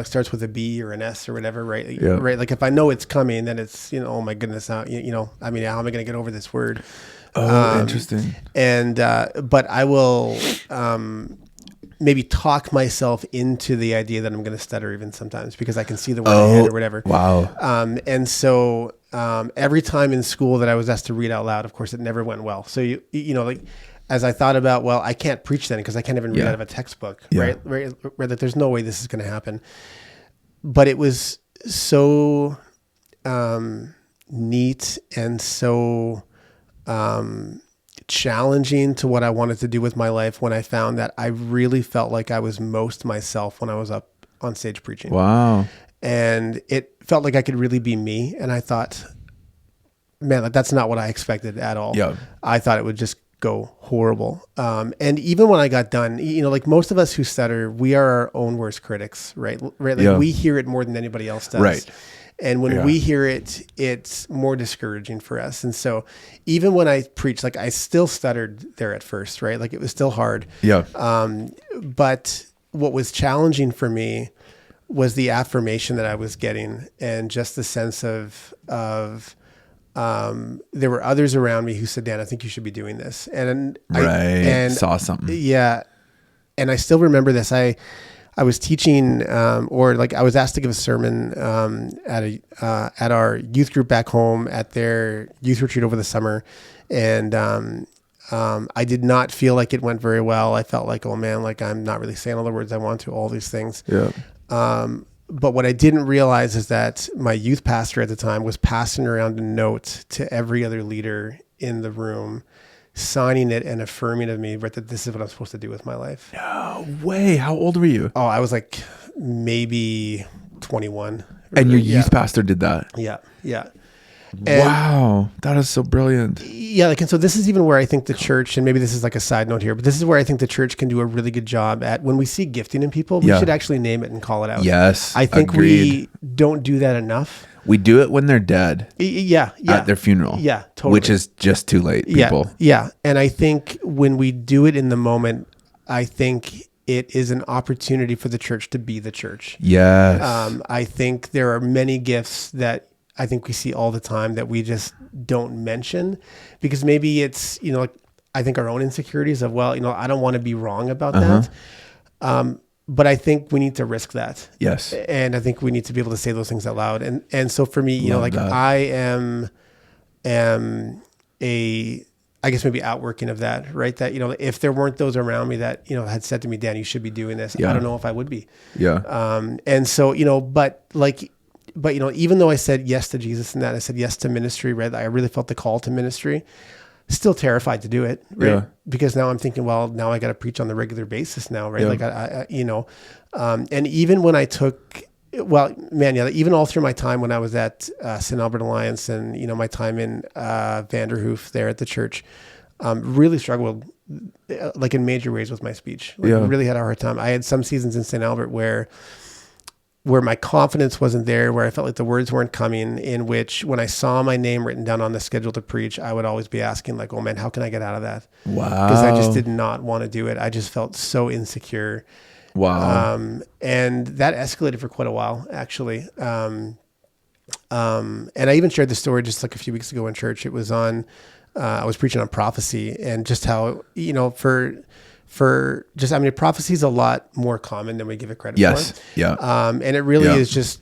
starts with a B or an S or whatever, right? Right, like if I know it's coming, then it's oh my goodness, how how am I going to get over this word? Interesting. And but I will maybe talk myself into the idea that I'm going to stutter even sometimes because I can see the word ahead or whatever. Wow. And so every time in school that I was asked to read out loud, of course, it never went well. So, like as I thought about, well, I can't preach then because I can't even read out of a textbook, right? Like, there's no way this is going to happen. but it was so neat and so challenging to what I wanted to do with my life when I found that I really felt like I was most myself when I was up on stage preaching. Wow. And it felt like I could really be me. And I thought, man, like, that's not what I expected at all. Yeah. I thought it would just go horrible. And even when I got done, like most of us who stutter, we are our own worst critics, right? Like we hear it more than anybody else does. Right. And when we hear it, it's more discouraging for us. And so even when I preached, like I still stuttered there at first, right? Like it was still hard. Yeah. But what was challenging for me was the affirmation that I was getting, and just the sense of there were others around me who said, Dan, I think you should be doing this. And I saw something. Yeah. And I still remember this. I was teaching, or like I was asked to give a sermon at our youth group back home at their youth retreat over the summer. And I did not feel like it went very well. I felt like, oh man, like I'm not really saying all the words I want to, all these things. Yeah. But what I didn't realize is that my youth pastor at the time was passing around a note to every other leader in the room, signing it and affirming of me, right, that this is what I'm supposed to do with my life. No way. How old were you? Oh, I was like maybe 21. And your youth pastor did that? Yeah. Yeah. And wow. That is so brilliant. Yeah. Like, and so this is even where I think the church, and maybe this is like a side note here, but this is where I think the church can do a really good job at, when we see gifting in people, we should actually name it and call it out. Yes. I think we don't do that enough. We do it when they're dead. Yeah. At their funeral. Yeah, totally. Which is just too late, people. Yeah. And I think when we do it in the moment, I think it is an opportunity for the church to be the church. Yes. I think there are many gifts that I think we see all the time that we just don't mention, because maybe it's, like, I think our own insecurities of, well, I don't want to be wrong about that. But I think we need to risk that. Yes. And I think we need to be able to say those things out loud. And so for me, like that. I am I guess maybe outworking of that, right? That, if there weren't those around me that, had said to me, Dan, you should be doing this. I don't know if I would be. Yeah. And so, but even though I said yes to Jesus and that, I said yes to ministry, right? I really felt the call to ministry. Still terrified to do it, right? Yeah. Because now I'm thinking, well, now I got to preach on the regular basis now, right? Yeah. Like and even when I took, even all through my time when I was at St. Albert Alliance and, my time in Vanderhoof there at the church, really struggled like in major ways with my speech. Really had a hard time. I had some seasons in St. Albert where my confidence wasn't there, where I felt like the words weren't coming, in which when I saw my name written down on the schedule to preach, I would always be asking like, oh man, how can I get out of that? Wow. Because I just did not want to do it. I just felt so insecure. Wow. And that escalated for quite a while, actually. And I even shared the story just like a few weeks ago in church. It was on, I was preaching on prophecy, and just how, prophecy is a lot more common than we give it credit for. Yeah. And it really is just,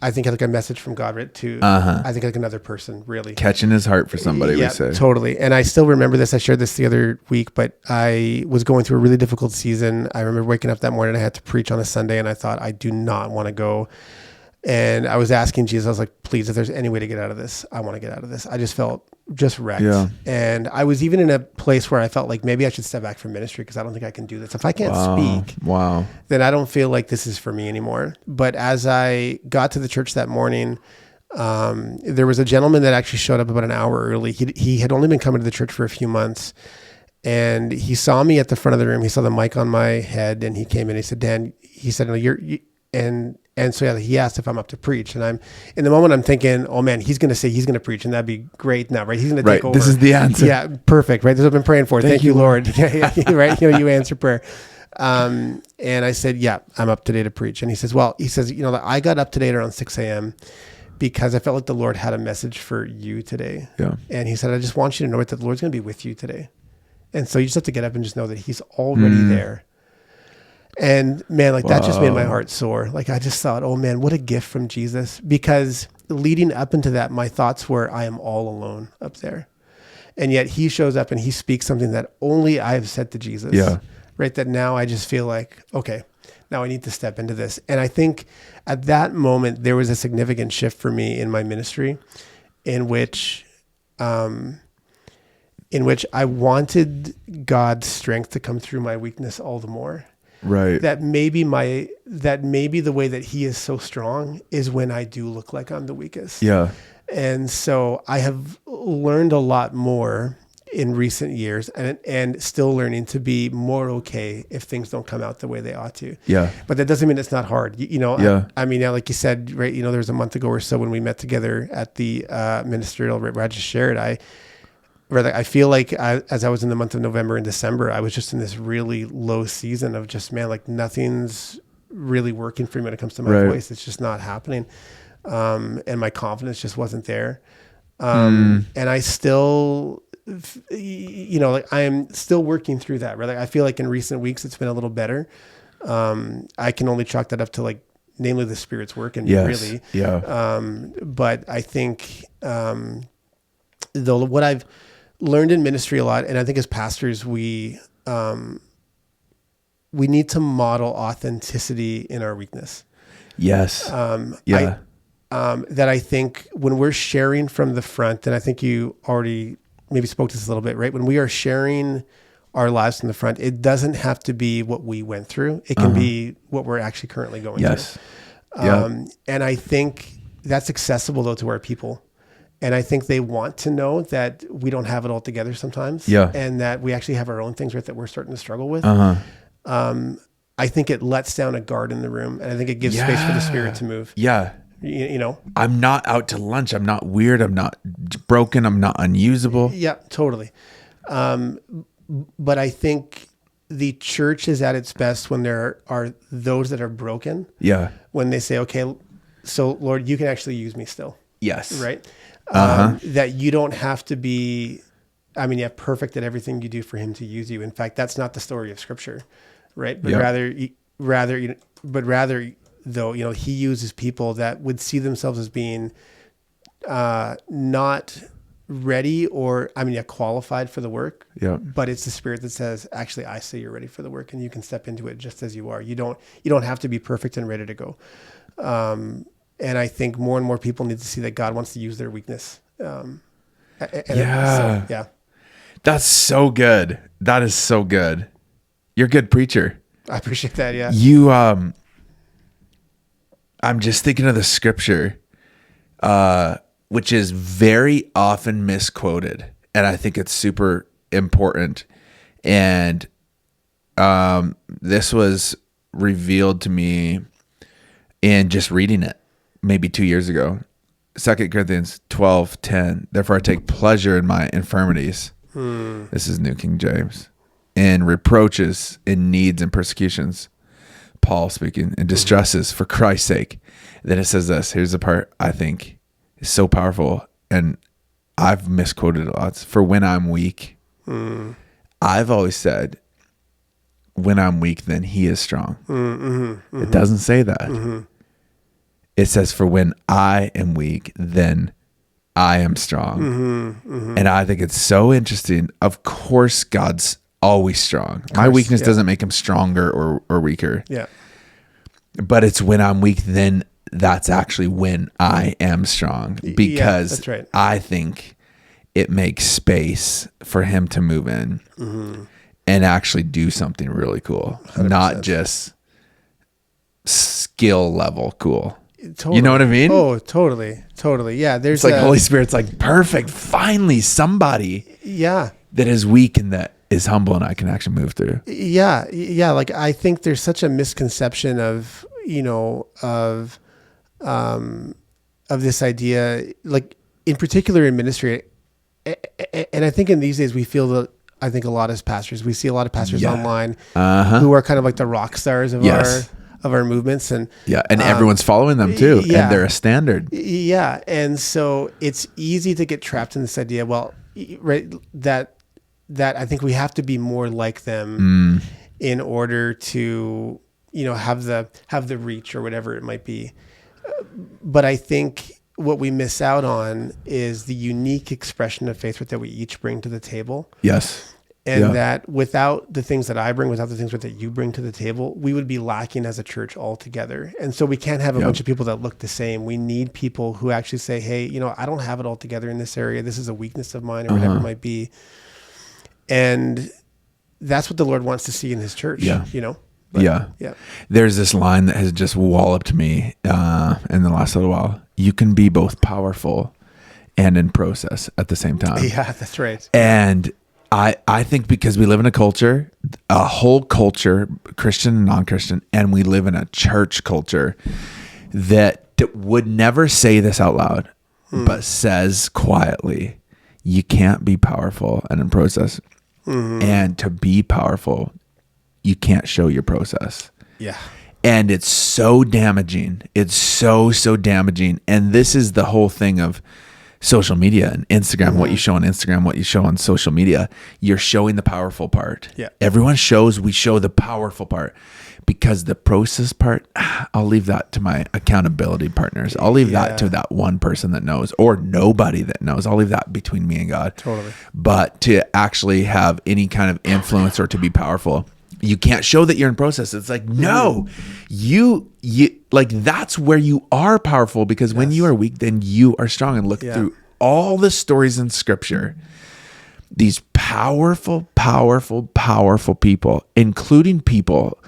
I think, like a message from God, right? To, I think, like another person, really. Catching his heart for somebody, we say. Totally. And I still remember this. I shared this the other week, but I was going through a really difficult season. I remember waking up that morning, I had to preach on a Sunday, and I thought, I do not want to go. And I was asking Jesus, I was like, please, if there's any way to get out of this, I want to get out of this. I just felt just wrecked. Yeah. And I was even in a place where I felt like maybe I should step back from ministry, because I don't think I can do this. If I can't speak, then I don't feel like this is for me anymore. But as I got to the church that morning, there was a gentleman that actually showed up about an hour early. He had only been coming to the church for a few months, and he saw me at the front of the room. He saw the mic on my head, and he came in. He said, Dan, he said, And so he asked if I'm up to preach, and I'm in the moment I'm thinking, oh man, he's going to say he's going to preach, and that'd be great now, right? He's going to take over. This is the answer. Yeah, perfect, right? This is what I've been praying for. Thank you, Lord. Right? You answer prayer. And I said, yeah, I'm up today to preach. And he says, I got up today around 6 a.m. because I felt like the Lord had a message for you today. Yeah. And he said, I just want you to know that the Lord's going to be with you today. And so you just have to get up and just know that he's already there. And man, like that just made my heart soar. Like I just thought, oh man, what a gift from Jesus. Because leading up into that, my thoughts were, I am all alone up there. And yet he shows up and he speaks something that only I've said to Jesus. Yeah. right? That now I just feel like, okay, now I need to step into this. And I think at that moment, there was a significant shift for me in my ministry in which I wanted God's strength to come through my weakness all the more. Right. That maybe the way that he is so strong is when I do look like I'm the weakest. Yeah. And so I have learned a lot more in recent years and still learning to be more okay if things don't come out the way they ought to. Yeah. But that doesn't mean it's not hard. Yeah. I mean, like you said, right, there was a month ago or so when we met together at the ministerial, where I just shared, I feel like as I was in the month of November and December, I was just in this really low season of just, man, like nothing's really working for me when it comes to my voice. It's just not happening. And my confidence just wasn't there. And I still, like I am still working through that, right? Like I feel like in recent weeks, it's been a little better. I can only chalk that up to like, namely the Spirit's work and really. Yeah. But I think, though what I've learned in ministry a lot, and I think as pastors, we need to model authenticity in our weakness. Yes. That I think when we're sharing from the front, and I think you already maybe spoke to this a little bit, right? When we are sharing our lives from the front, it doesn't have to be what we went through. It can be what we're actually currently going through. And I think that's accessible though to our people. And I think they want to know that we don't have it all together sometimes. Yeah. And that we actually have our own things, right, that we're starting to struggle with. I think it lets down a guard in the room, and I think it gives space for the Spirit to move. Yeah. You know, I'm not out to lunch. I'm not weird. I'm not broken. I'm not unusable. Yeah, totally. But I think the church is at its best when there are those that are broken. Yeah. When they say, okay, so Lord, you can actually use me still. Yes. Right. That you don't have to be, perfect at everything you do for him to use you. In fact, that's not the story of Scripture, right? But rather, though, he uses people that would see themselves as being not ready or qualified for the work. Yeah. But it's the Spirit that says, actually, I say you're ready for the work, and you can step into it just as you are. You don't have to be perfect and ready to go. And I think more and more people need to see that God wants to use their weakness. That's so good. That is so good. You're a good preacher. I appreciate that. Yeah. You, I'm just thinking of the scripture, which is very often misquoted. And I think it's super important. And, this was revealed to me in just reading it. Maybe 2 years ago, 2 Corinthians 12:10. Therefore, I take pleasure in my infirmities. This is New King James. In reproaches, in needs and persecutions. Paul speaking, in distresses for Christ's sake. Then it says this. Here's the part I think is so powerful, and I've misquoted a lot. For when I'm weak, I've always said, when I'm weak, then he is strong. It doesn't say that. It says, for when I am weak, then I am strong. And I think it's so interesting. Of course, God's always strong. My weakness doesn't make him stronger or weaker. Yeah. But it's when I'm weak, then that's actually when I am strong. Because that's right. I think it makes space for him to move in and actually do something really cool. 100%. Not just skill level cool. Totally. You know what I mean? Oh, totally. Yeah. It's like Holy Spirit's like, perfect. Finally, somebody that is weak and that is humble and I can actually move through. Yeah. Like I think there's such a misconception of this idea, like in particular in ministry. And I think in these days we feel that, I think a lot as pastors, we see a lot of pastors online who are kind of like the rock stars of our movements, and everyone's following them too, and they're a standard. And so it's easy to get trapped in this idea. Well, right, that I think we have to be more like them in order to have the reach or whatever it might be. But I think what we miss out on is the unique expression of faith that we each bring to the table. Yes. And that without the things that I bring, without the things that you bring to the table, we would be lacking as a church altogether. And so we can't have a bunch of people that look the same. We need people who actually say, hey, you know, I don't have it all together in this area. This is a weakness of mine or whatever it might be. And that's what the Lord wants to see in his church, you know? But, yeah. There's this line that has just walloped me in the last little while. You can be both powerful and in process at the same time. Yeah, that's right. And I think because we live in a whole culture, Christian and non-Christian, and we live in a church culture that would never say this out loud, but says quietly, you can't be powerful and in process. And to be powerful, you can't show your process. Yeah. And it's so damaging. It's so damaging. And this is the whole thing of social media and Instagram, what you show on Instagram, what you show on social media. You're showing the powerful part. Yeah. Everyone we show the powerful part, because the process part, I'll leave that to my accountability partners. I'll leave that to that one person that knows, or nobody that knows. I'll leave that between me and God. Totally. But to actually have any kind of influence or to be powerful, you can't show that you're in process. It's like, no, you like, that's where you are powerful, because when you are weak, then you are strong. And look through all the stories in scripture, these powerful people, including people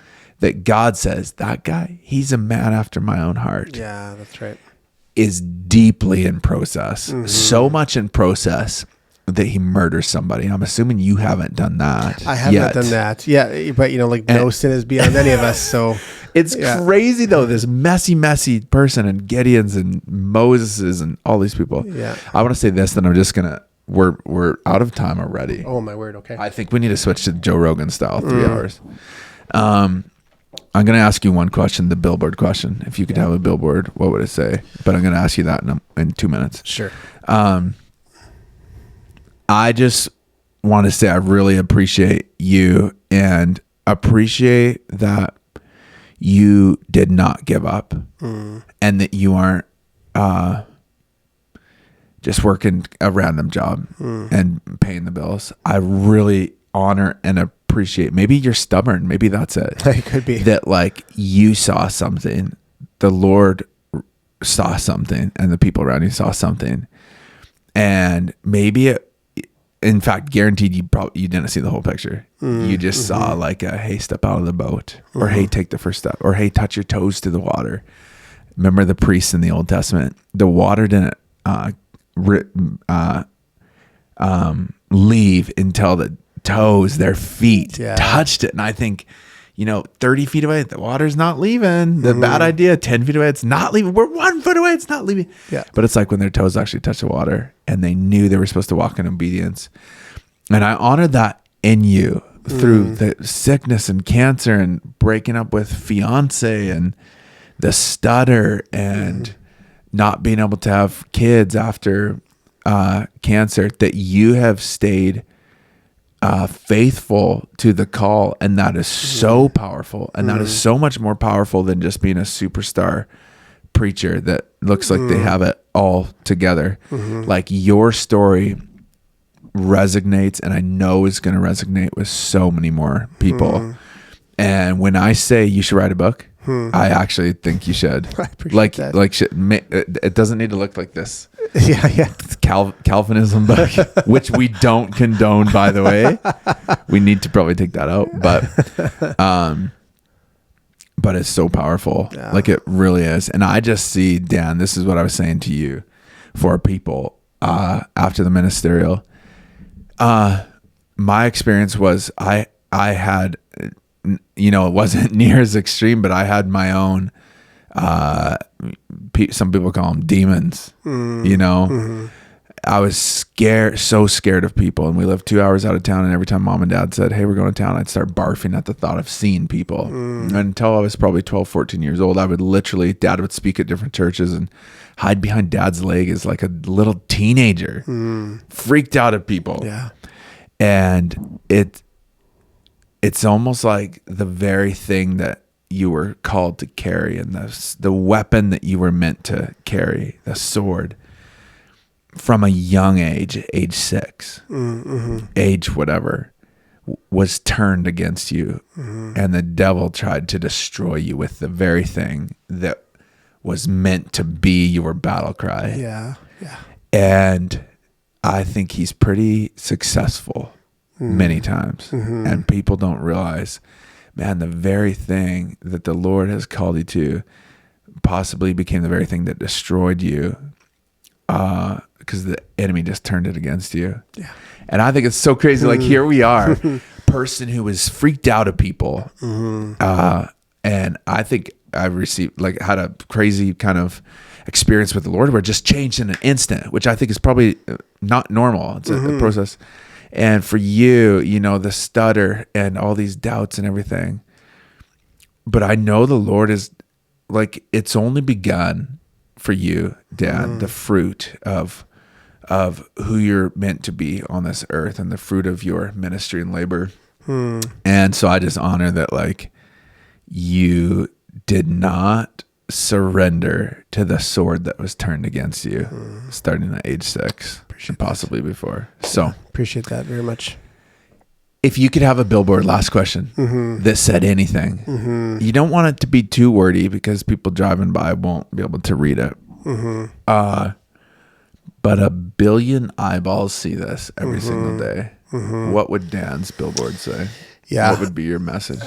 that God says, that guy, he's a man after my own heart. Yeah, that's right. Is deeply in process, so much in process that he murders somebody. I'm assuming you haven't done that. I haven't done that. Yeah, but you know, like, no sin is beyond any of us. So it's crazy though, this messy person, and Gideon's and Moses's and all these people. Yeah. I want to say this, then I'm just gonna, we're out of time already. Oh my word. Okay. I think we need to switch to Joe Rogan style, 3 hours. I'm going to ask you one question, the billboard question. If you could have a billboard, what would it say? But I'm going to ask you that in 2 minutes. Sure. I just want to say I really appreciate you, and appreciate that you did not give up, and that you aren't just working a random job and paying the bills. I really honor and appreciate. Maybe you're stubborn. Maybe that's it. It could be. That, like, you saw something, the Lord saw something, and the people around you saw something. And maybe in fact, guaranteed you didn't see the whole picture. You just saw like a, hey, step out of the boat, or hey, take the first step, or hey, touch your toes to the water. Remember the priests in the Old Testament, the water didn't leave until the toes, their feet touched it. And I think, 30 feet away, the water's not leaving. The bad idea, 10 feet away, it's not leaving. We're 1 foot away, it's not leaving. Yeah. But it's like when their toes actually touched the water, and they knew they were supposed to walk in obedience. And I honored that in you through the sickness and cancer and breaking up with fiance and the stutter and not being able to have kids after cancer, that you have stayed faithful to the call. And that is so powerful. And that is so much more powerful than just being a superstar preacher that looks like they have it all together. Like, your story resonates, and I know is going to resonate with so many more people. And when I say you should write a book, I actually think you should. I appreciate that. It doesn't need to look like this. Yeah. It's Calvinism book, which we don't condone, by the way. We need to probably take that out, but it's so powerful. Yeah. Like, it really is. And I just see, Dan, this is what I was saying to you, for people after the ministerial. My experience was I had, it wasn't near as extreme, but I had my own, some people call them demons, I was so scared of people. And we lived 2 hours out of town, and every time mom and dad said, hey, we're going to town, I'd start barfing at the thought of seeing people. Until I was probably 12, 14 years old, I would literally, dad would speak at different churches and hide behind dad's leg as like a little teenager, freaked out at people. Yeah. And it's almost like the very thing that you were called to carry, and the weapon that you were meant to carry, the sword, from a young age 6, age whatever, was turned against you, and the devil tried to destroy you with the very thing that was meant to be your battle cry. Yeah. And I think he's pretty successful many times. And people don't realize, man, the very thing that the Lord has called you to possibly became the very thing that destroyed you, because the enemy just turned it against you. Yeah. And I think it's so crazy. Like, here we are, person who was freaked out of people. And I think I had a crazy kind of experience with the Lord where it just changed in an instant, which I think is probably not normal. It's a process. And for you, the stutter and all these doubts and everything. But I know the Lord is like, it's only begun for you, Dan, the fruit of who you're meant to be on this earth and the fruit of your ministry and labor. And so I just honor that, like, you did not surrender to the sword that was turned against you starting at age 6 and possibly before. So appreciate that very much. If you could have a billboard, last question, that said anything, you don't want it to be too wordy because people driving by won't be able to read it. But 1 billion eyeballs see this every single day. What would Dan's billboard say? Yeah. What would be your message?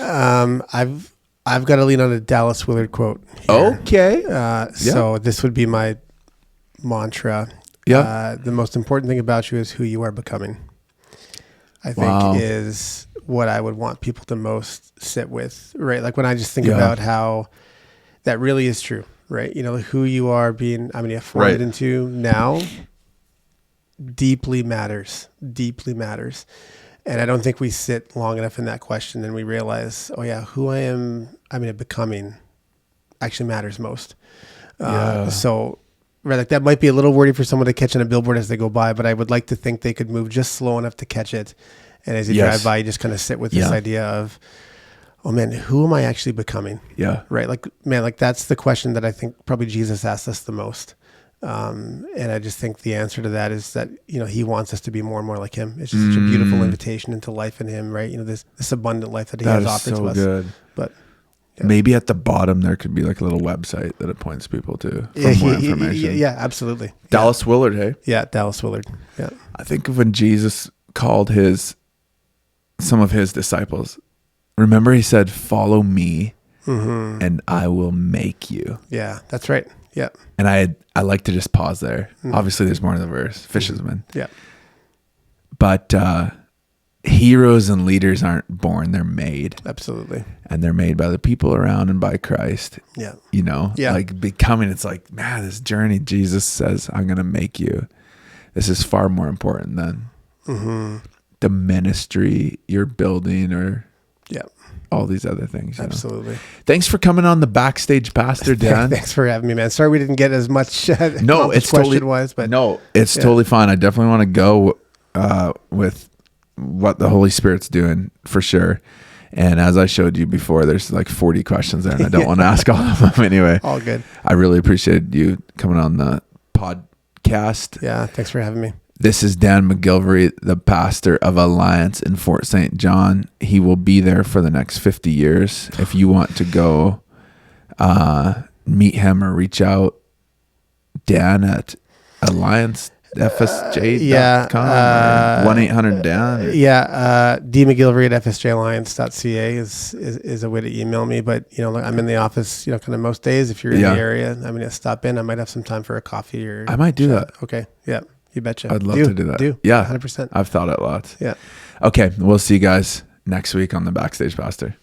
I've got to lean on a Dallas Willard quote here. Okay. So this would be my mantra. Yeah. The most important thing about you is who you are becoming. I think is what I would want people to most sit with, right? Like when I just think about how that really is true, right? Who you are being, formed into now deeply matters. And I don't think we sit long enough in that question and we realize, who I am, becoming actually matters most. So, right, like that might be a little wordy for someone to catch on a billboard as they go by, but I would like to think they could move just slow enough to catch it. And as you drive by, you just kind of sit with this idea of, oh man, who am I actually becoming? Yeah. Right. Like, man, like that's the question that I think probably Jesus asked us the most. And I just think the answer to that is that, he wants us to be more and more like him. It's just such a beautiful invitation into life in him, right? This abundant life that he has offered to us. Good. But maybe at the bottom, there could be like a little website that it points people to for more information. Yeah, absolutely. Dallas Willard, hey? Yeah, Dallas Willard. Yeah. I think of when Jesus called some of his disciples. Remember, he said, "Follow me, and I will make you." Yeah, that's right. Yeah. And I like to just pause there. Obviously, there's more to the verse. Fishermen. Yeah. But heroes and leaders aren't born; they're made. Absolutely. And they're made by the people around and by Christ. Yeah. Like becoming. It's like, man, this journey. Jesus says, "I'm going to make you." This is far more important than the ministry you're building or all these other things. Absolutely. Thanks for coming on the Backstage Pastor, Dan. Thanks for having me, man. Sorry we didn't get as much no, it's question-wise, but it's totally fine. I definitely want to go with what the Holy Spirit's doing for sure. And as I showed you before, there's like 40 questions there, and I don't want to ask all of them anyway. All good. I really appreciate you coming on the podcast. Yeah, thanks for having me. This is Dan MacGillivray, the pastor of Alliance in Fort St. John. He will be there for the next 50 years. If you want to go meet him or reach out, Dan at alliancefsj.com, 1-800-DAN. DMacGillivray at fsjalliance.ca is a way to email me. But, I'm in the office, kind of most days. If you're in the area, stop in. I might have some time for a coffee or... I might do that. Okay, yeah. You betcha. I'd love to do that. Yeah. 100%. I've thought it lots. Yeah. Okay. We'll see you guys next week on the Backstage Pastor.